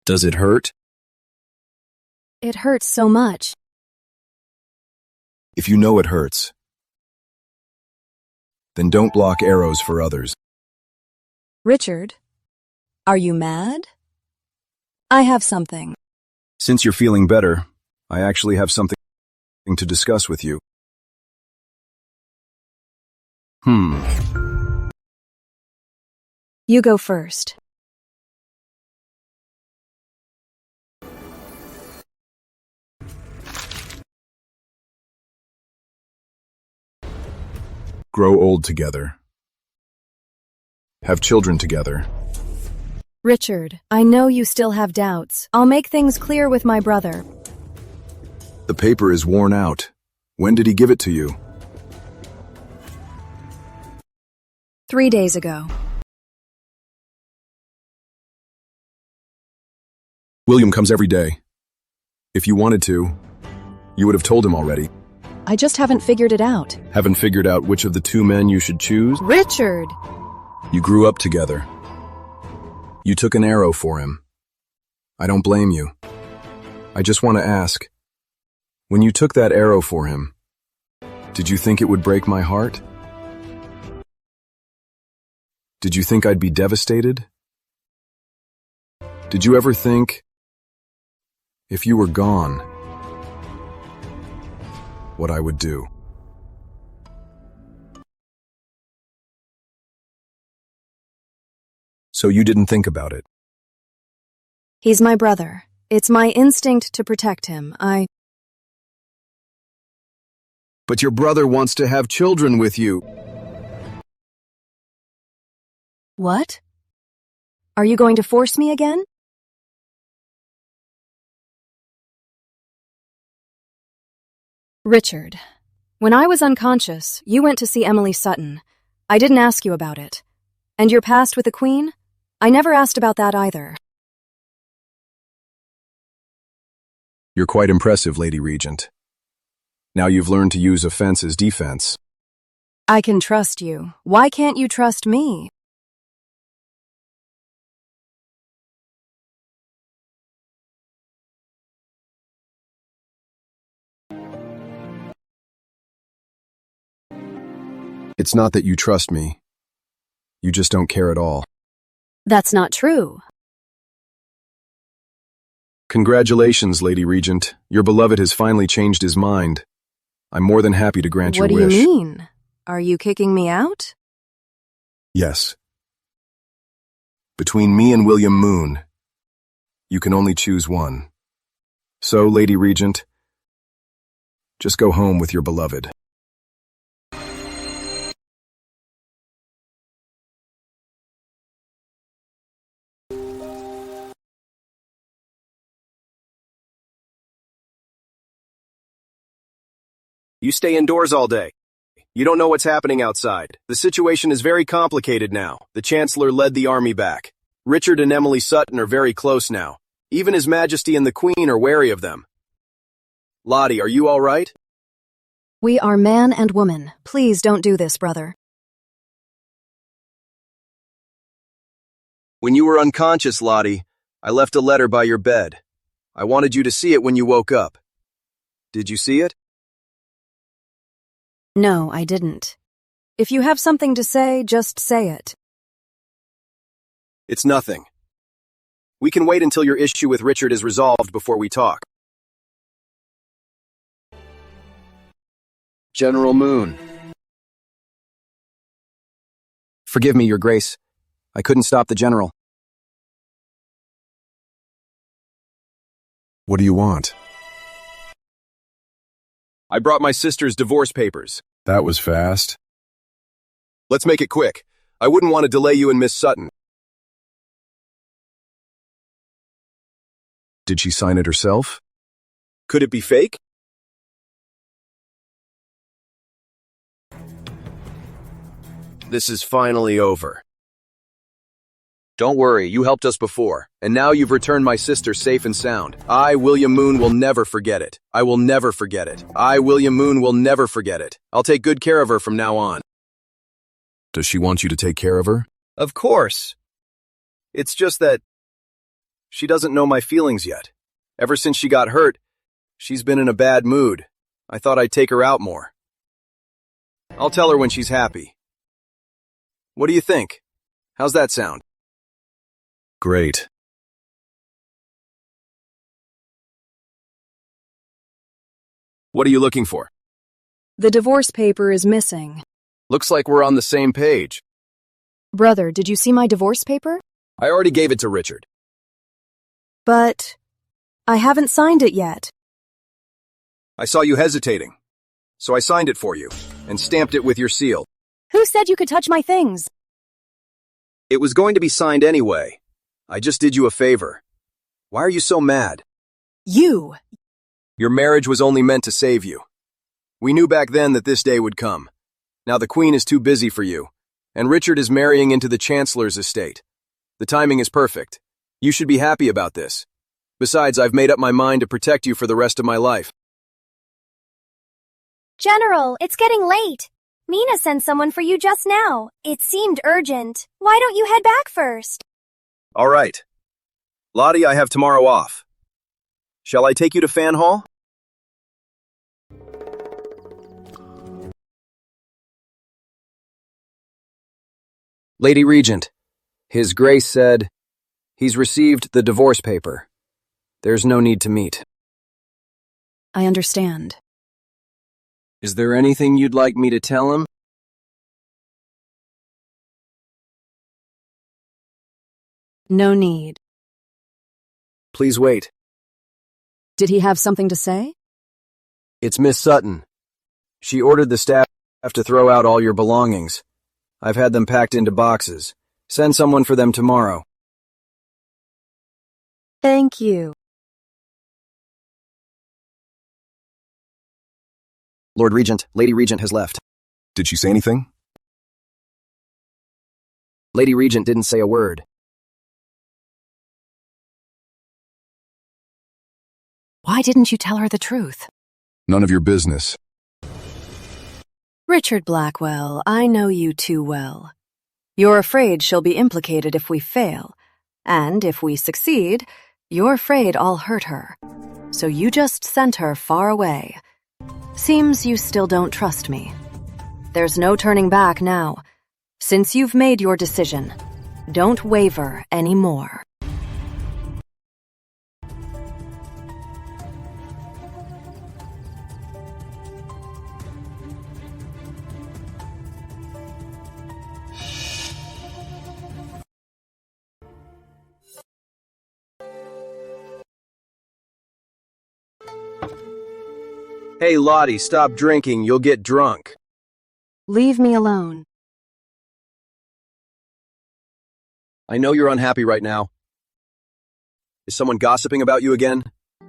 Does it hurt? It hurts so much. If you know it hurts, then don't block arrows for others. Richard, are you mad? I have something. Since you're feeling better, I actually have something to discuss with you. You go first. Grow old together. Have children together. Richard, I know you still have doubts. I'll make things clear with my brother. The paper is worn out. When did he give it to you? 3 days ago. William comes every day. If you wanted to, you would have told him already. I just haven't figured it out. Haven't figured out which of the two men you should choose? Richard! You grew up together. You took an arrow for him. I don't blame you. I just want to ask, when you took that arrow for him, did you think it would break my heart? Did you think I'd be devastated? Did you ever think, if you were gone, what I would do? So you didn't think about it. He's my brother. It's my instinct to protect him. But your brother wants to have children with you. What? Are you going to force me again? Richard, when I was unconscious, you went to see Emily Sutton. I didn't ask you about it. And your past with the Queen? I never asked about that either. You're quite impressive, Lady Regent. Now you've learned to use offense as defense. I can trust you. Why can't you trust me? It's not that you trust me. You just don't care at all. That's not true. Congratulations, Lady Regent. Your beloved has finally changed his mind. I'm more than happy to grant your wish. What do you mean? Are you kicking me out? Yes. Between me and William Moon, you can only choose one. So, Lady Regent, just go home with your beloved. You stay indoors all day. You don't know what's happening outside. The situation is very complicated now. The Chancellor led the army back. Richard and Emily Sutton are very close now. Even His Majesty and the Queen are wary of them. Lottie, are you all right? We are man and woman. Please don't do this, brother. When you were unconscious, Lottie, I left a letter by your bed. I wanted you to see it when you woke up. Did you see it? No, I didn't. If you have something to say, just say it. It's nothing. We can wait until your issue with Richard is resolved before we talk. General Moon. Forgive me, Your Grace. I couldn't stop the General. What do you want? I brought my sister's divorce papers. That was fast. Let's make it quick. I wouldn't want to delay you and Miss Sutton. Did she sign it herself? Could it be fake? This is finally over. Don't worry, you helped us before, and now you've returned my sister safe and sound. I, William Moon, will never forget it. I will never forget it. I, William Moon, will never forget it. I'll take good care of her from now on. Does she want you to take care of her? Of course. It's just that she doesn't know my feelings yet. Ever since she got hurt, she's been in a bad mood. I thought I'd take her out more. I'll tell her when she's happy. What do you think? How's that sound? Great. What are you looking for? The divorce paper is missing. Looks like we're on the same page. Brother, did you see my divorce paper? I already gave it to Richard. But I haven't signed it yet. I saw you hesitating, so I signed it for you and stamped it with your seal. Who said you could touch my things? It was going to be signed anyway. I just did you a favor. Why are you so mad? You! Your marriage was only meant to save you. We knew back then that this day would come. Now the Queen is too busy for you, and Richard is marrying into the Chancellor's estate. The timing is perfect. You should be happy about this. Besides, I've made up my mind to protect you for the rest of my life. General, it's getting late. Mina sent someone for you just now. It seemed urgent. Why don't you head back first? All right. Lottie, I have tomorrow off. Shall I take you to Fan Hall? Lady Regent, His Grace said he's received the divorce paper. There's no need to meet. I understand. Is there anything you'd like me to tell him? No need. Please wait. Did he have something to say? It's Miss Sutton. She ordered the staff to throw out all your belongings. I've had them packed into boxes. Send someone for them tomorrow. Thank you. Lord Regent, Lady Regent has left. Did she say anything? Lady Regent didn't say a word. Why didn't you tell her the truth? None of your business. Richard Blackwell, I know you too well. You're afraid she'll be implicated if we fail. And if we succeed, you're afraid I'll hurt her. So you just sent her far away. Seems you still don't trust me. There's no turning back now. Since you've made your decision, don't waver anymore. Hey, Lottie, stop drinking. You'll get drunk. Leave me alone. I know you're unhappy right now. Is someone gossiping about you again?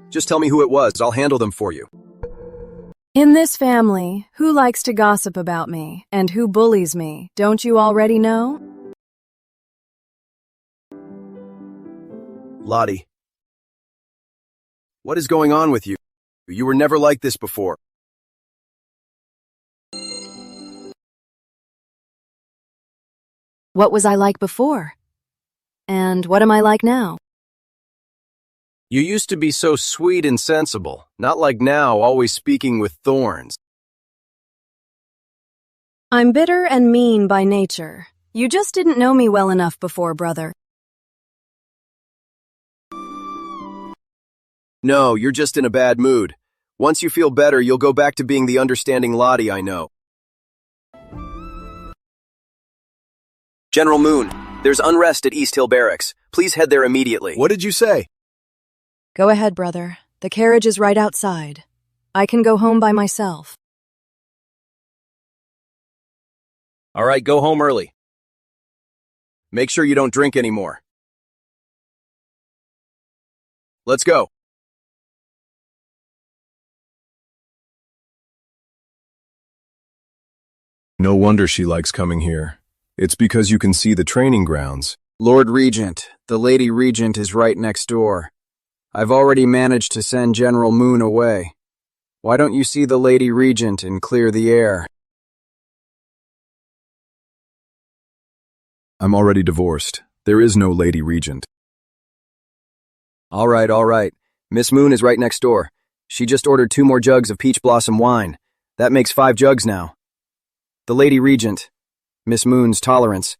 Just tell me who it was. I'll handle them for you. In this family, who likes to gossip about me and who bullies me, don't you already know? Lottie. What is going on with you? You were never like this before. What was I like before? And what am I like now? You used to be so sweet and sensible, not like now, always speaking with thorns. I'm bitter and mean by nature. You just didn't know me well enough before, brother. No, you're just in a bad mood. Once you feel better, you'll go back to being the understanding Lottie I know. General Moon, there's unrest at East Hill Barracks. Please head there immediately. What did you say? Go ahead, brother. The carriage is right outside. I can go home by myself. All right, go home early. Make sure you don't drink anymore. Let's go. No wonder she likes coming here. It's because you can see the training grounds. Lord Regent, the Lady Regent is right next door. I've already managed to send General Moon away. Why don't you see the Lady Regent and clear the air? I'm already divorced. There is no Lady Regent. All right. Miss Moon is right next door. She just ordered 2 more jugs of peach blossom wine. That makes 5 jugs now. The Lady Regent, Miss Moon's tolerance.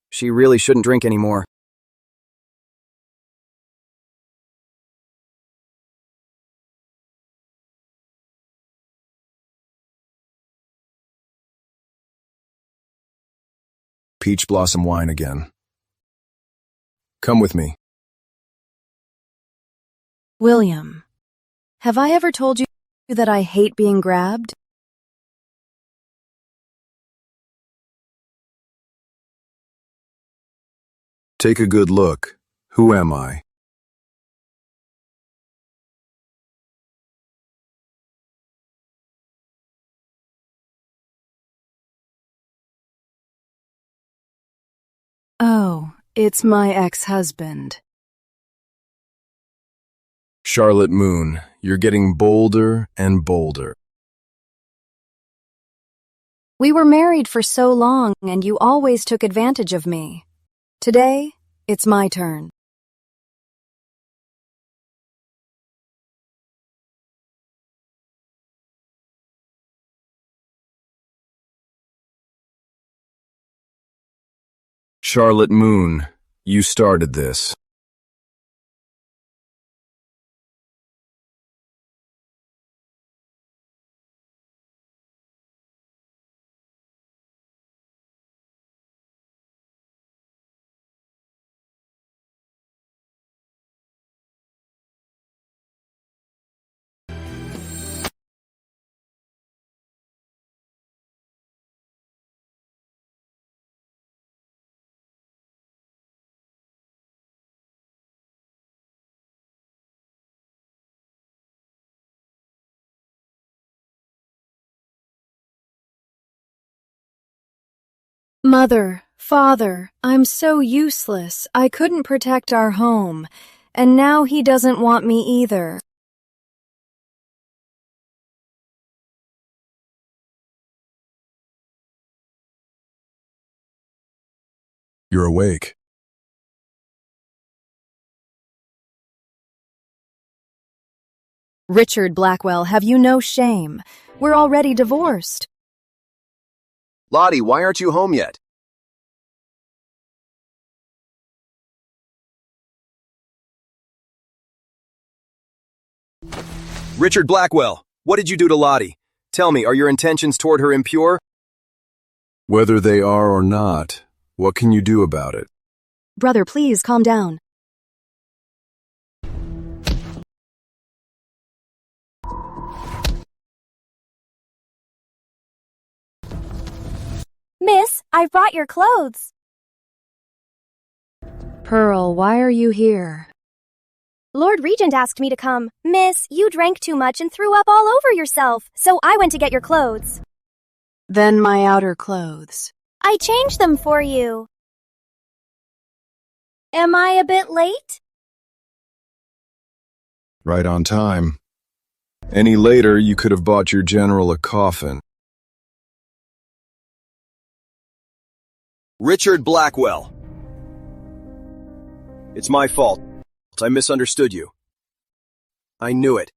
She really shouldn't drink anymore. Peach blossom wine again. Come with me. William, have I ever told you that I hate being grabbed? Take a good look. Who am I? Oh, it's my ex-husband. Charlotte Moon, you're getting bolder and bolder. We were married for so long, and you always took advantage of me. Today, it's my turn. Charlotte Moon, you started this. Mother, Father, I'm so useless. I couldn't protect our home, and now he doesn't want me either. You're awake. Richard Blackwell, have you no shame? We're already divorced. Lottie, why aren't you home yet? Richard Blackwell, what did you do to Lottie? Tell me, are your intentions toward her impure? Whether they are or not, what can you do about it? Brother, please calm down. Miss, I've brought your clothes. Pearl, why are you here? Lord Regent asked me to come. Miss, you drank too much and threw up all over yourself, so I went to get your clothes. Then my outer clothes. I changed them for you. Am I a bit late? Right on time. Any later, you could have bought your general a coffin. Richard Blackwell. It's my fault. I misunderstood you. I knew it.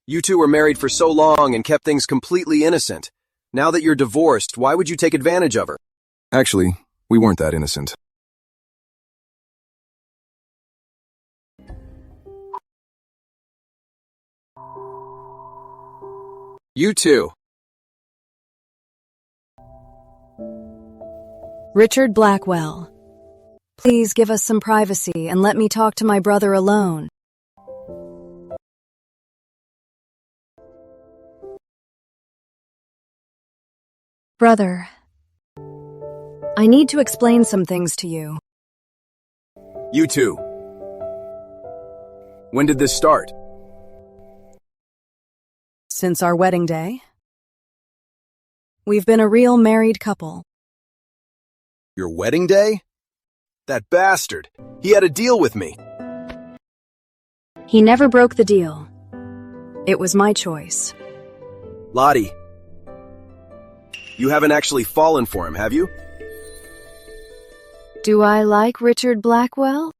You two were married for so long and kept things completely innocent. Now that you're divorced, why would you take advantage of her? Actually, we weren't that innocent. You two. Richard Blackwell, please give us some privacy and let me talk to my brother alone. Brother, I need to explain some things to you. You two. When did this start? Since our wedding day. We've been a real married couple. Your wedding day? That bastard. He had a deal with me. He never broke the deal. It was my choice. Lottie. You haven't actually fallen for him, have you? Do I like Richard Blackwell?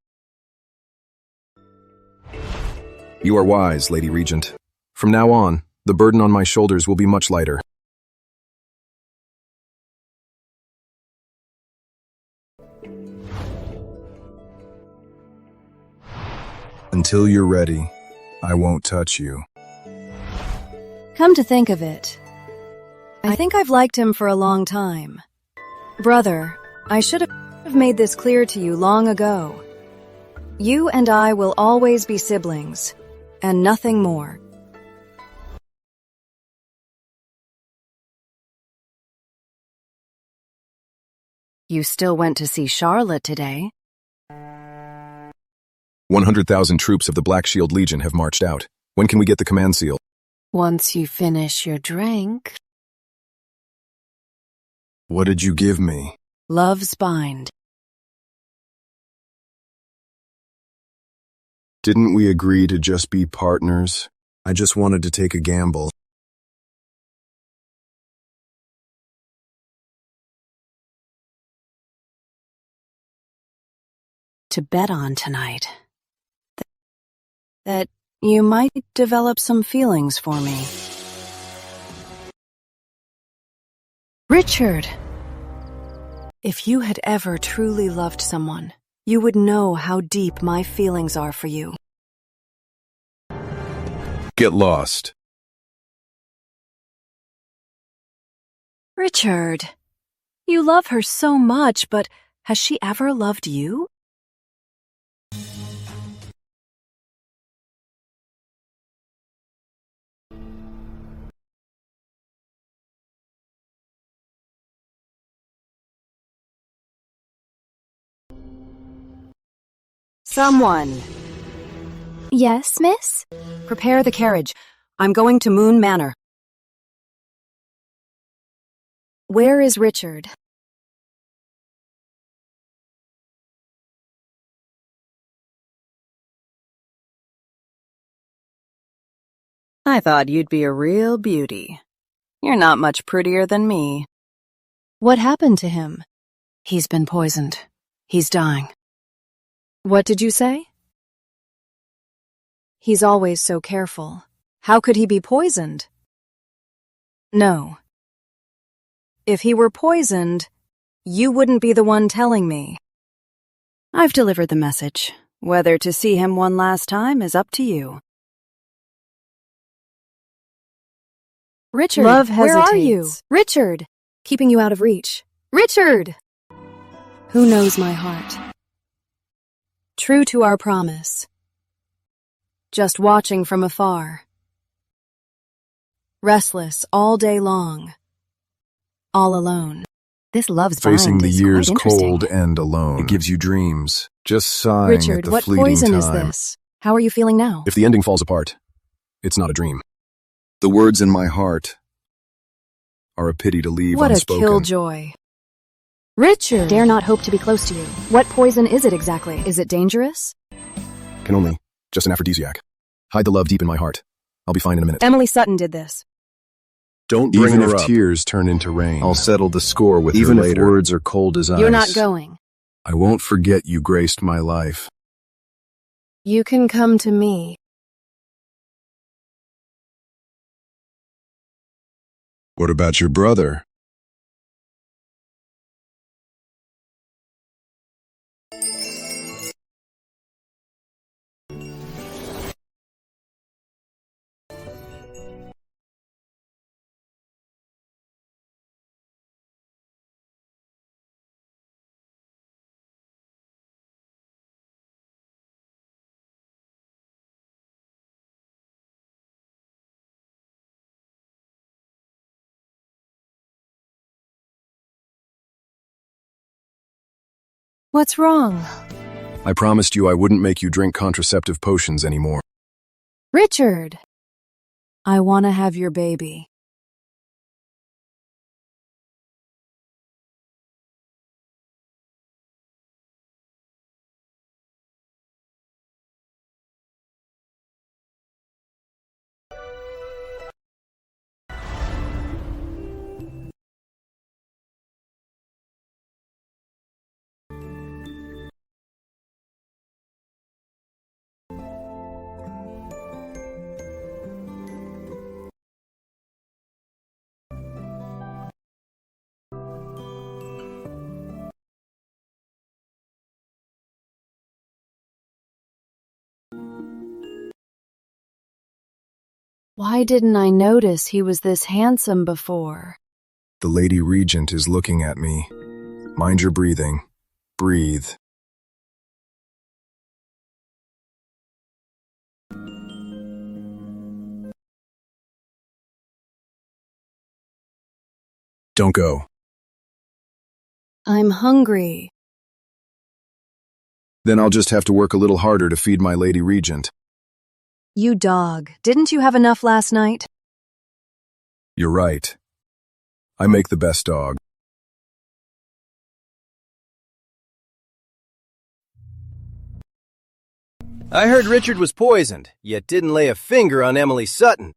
You are wise, Lady Regent. From now on, the burden on my shoulders will be much lighter. Until you're ready, I won't touch you. Come to think of it, I think I've liked him for a long time. Brother, I should have made this clear to you long ago. You and I will always be siblings, and nothing more. You still went to see Charlotte today? 100,000 troops of the Black Shield Legion have marched out. When can we get the command seal? Once you finish your drink. What did you give me? Love's bind. Didn't we agree to just be partners? I just wanted to take a gamble. To bet on tonight. That you might develop some feelings for me. Richard! If you had ever truly loved someone, you would know how deep my feelings are for you. Get lost. Richard, you love her so much, but has she ever loved you? Someone. Yes, miss? Prepare the carriage. I'm going to Moon Manor. Where is Richard? I thought you'd be a real beauty. You're not much prettier than me. What happened to him? He's been poisoned. He's dying. What did you say? He's always so careful. How could he be poisoned? No. If he were poisoned, you wouldn't be the one telling me. I've delivered the message. Whether to see him one last time is up to you. Richard, Love where are you? hesitates. Richard, keeping you out of reach. Richard! Who knows my heart? True to our promise. Just watching from afar. Restless all day long. All alone. This love's Facing bind the is year's quite interesting. cold end alone. It gives you dreams. Just sighing at Richard, the what fleeting poison time. is this? How are you feeling now? If the ending falls apart, it's not a dream. The words in my heart are a pity to leave What unspoken. a killjoy. Richard! Dare not hope to be close to you. What poison is it exactly? Is it dangerous? Can only. Just an aphrodisiac. Hide the love deep in my heart. I'll be fine in a minute. Emily Sutton did this. Don't bring her up. Even if tears turn into rain, I'll settle the score with Even her if later. words are cold as ice. You're not going. I won't forget you graced my life. You can come to me. What about your brother? What's wrong? I promised you I wouldn't make you drink contraceptive potions anymore. Richard! I want to have your baby. Why didn't I notice he was this handsome before? The Lady Regent is looking at me. Mind your breathing. Breathe. Don't go. I'm hungry. Then I'll just have to work a little harder to feed my Lady Regent. You dog, didn't you have enough last night? You're right. I make the best dog. I heard Richard was poisoned, yet didn't lay a finger on Emily Sutton.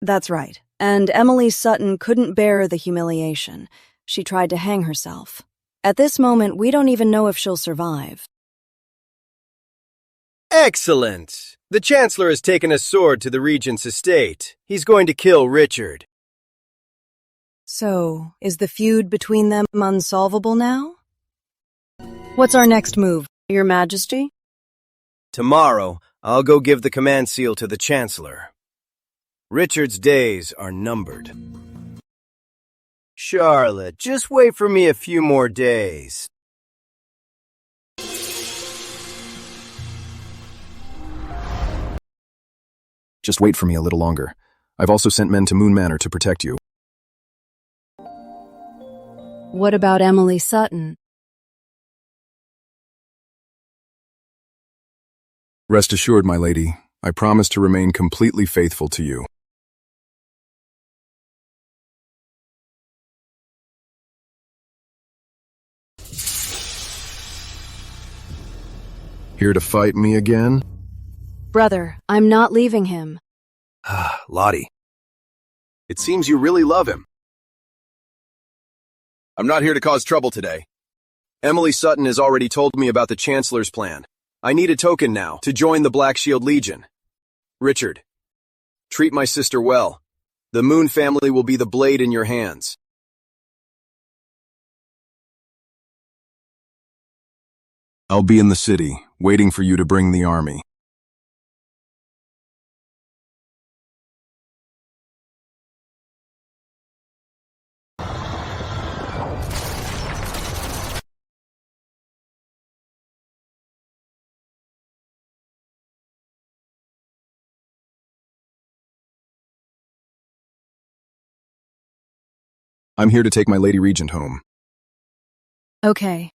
That's right. And Emily Sutton couldn't bear the humiliation. She tried to hang herself. At this moment, we don't even know if she'll survive. Excellent! The Chancellor has taken a sword to the Regent's estate. He's going to kill Richard. So, is the feud between them unsolvable now? What's our next move, Your Majesty? Tomorrow, I'll go give the command seal to the Chancellor. Richard's days are numbered. Charlotte, just wait for me a few more days. Just wait for me a little longer. I've also sent men to Moon Manor to protect you. What about Emily Sutton? Rest assured, my lady, I promise to remain completely faithful to you. Here to fight me again? Brother, I'm not leaving him. Lottie. It seems you really love him. I'm not here to cause trouble today. Emily Sutton has already told me about the Chancellor's plan. I need a token now to join the Black Shield Legion. Richard, treat my sister well. The Moon family will be the blade in your hands. I'll be in the city, waiting for you to bring the army. I'm here to take my Lady Regent home. Okay.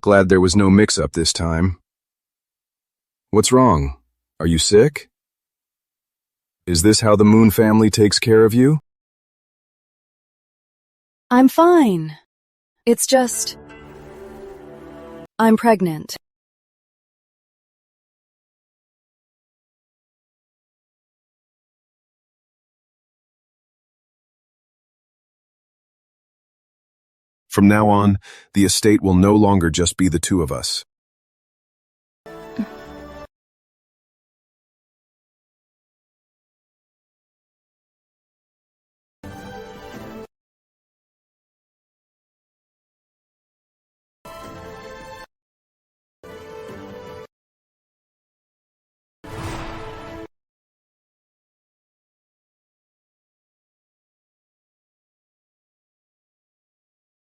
Glad there was no mix-up this time. What's wrong? Are you sick? Is this how the Moon family takes care of you? I'm fine. It's just... I'm pregnant. From now on, the estate will no longer just be the two of us.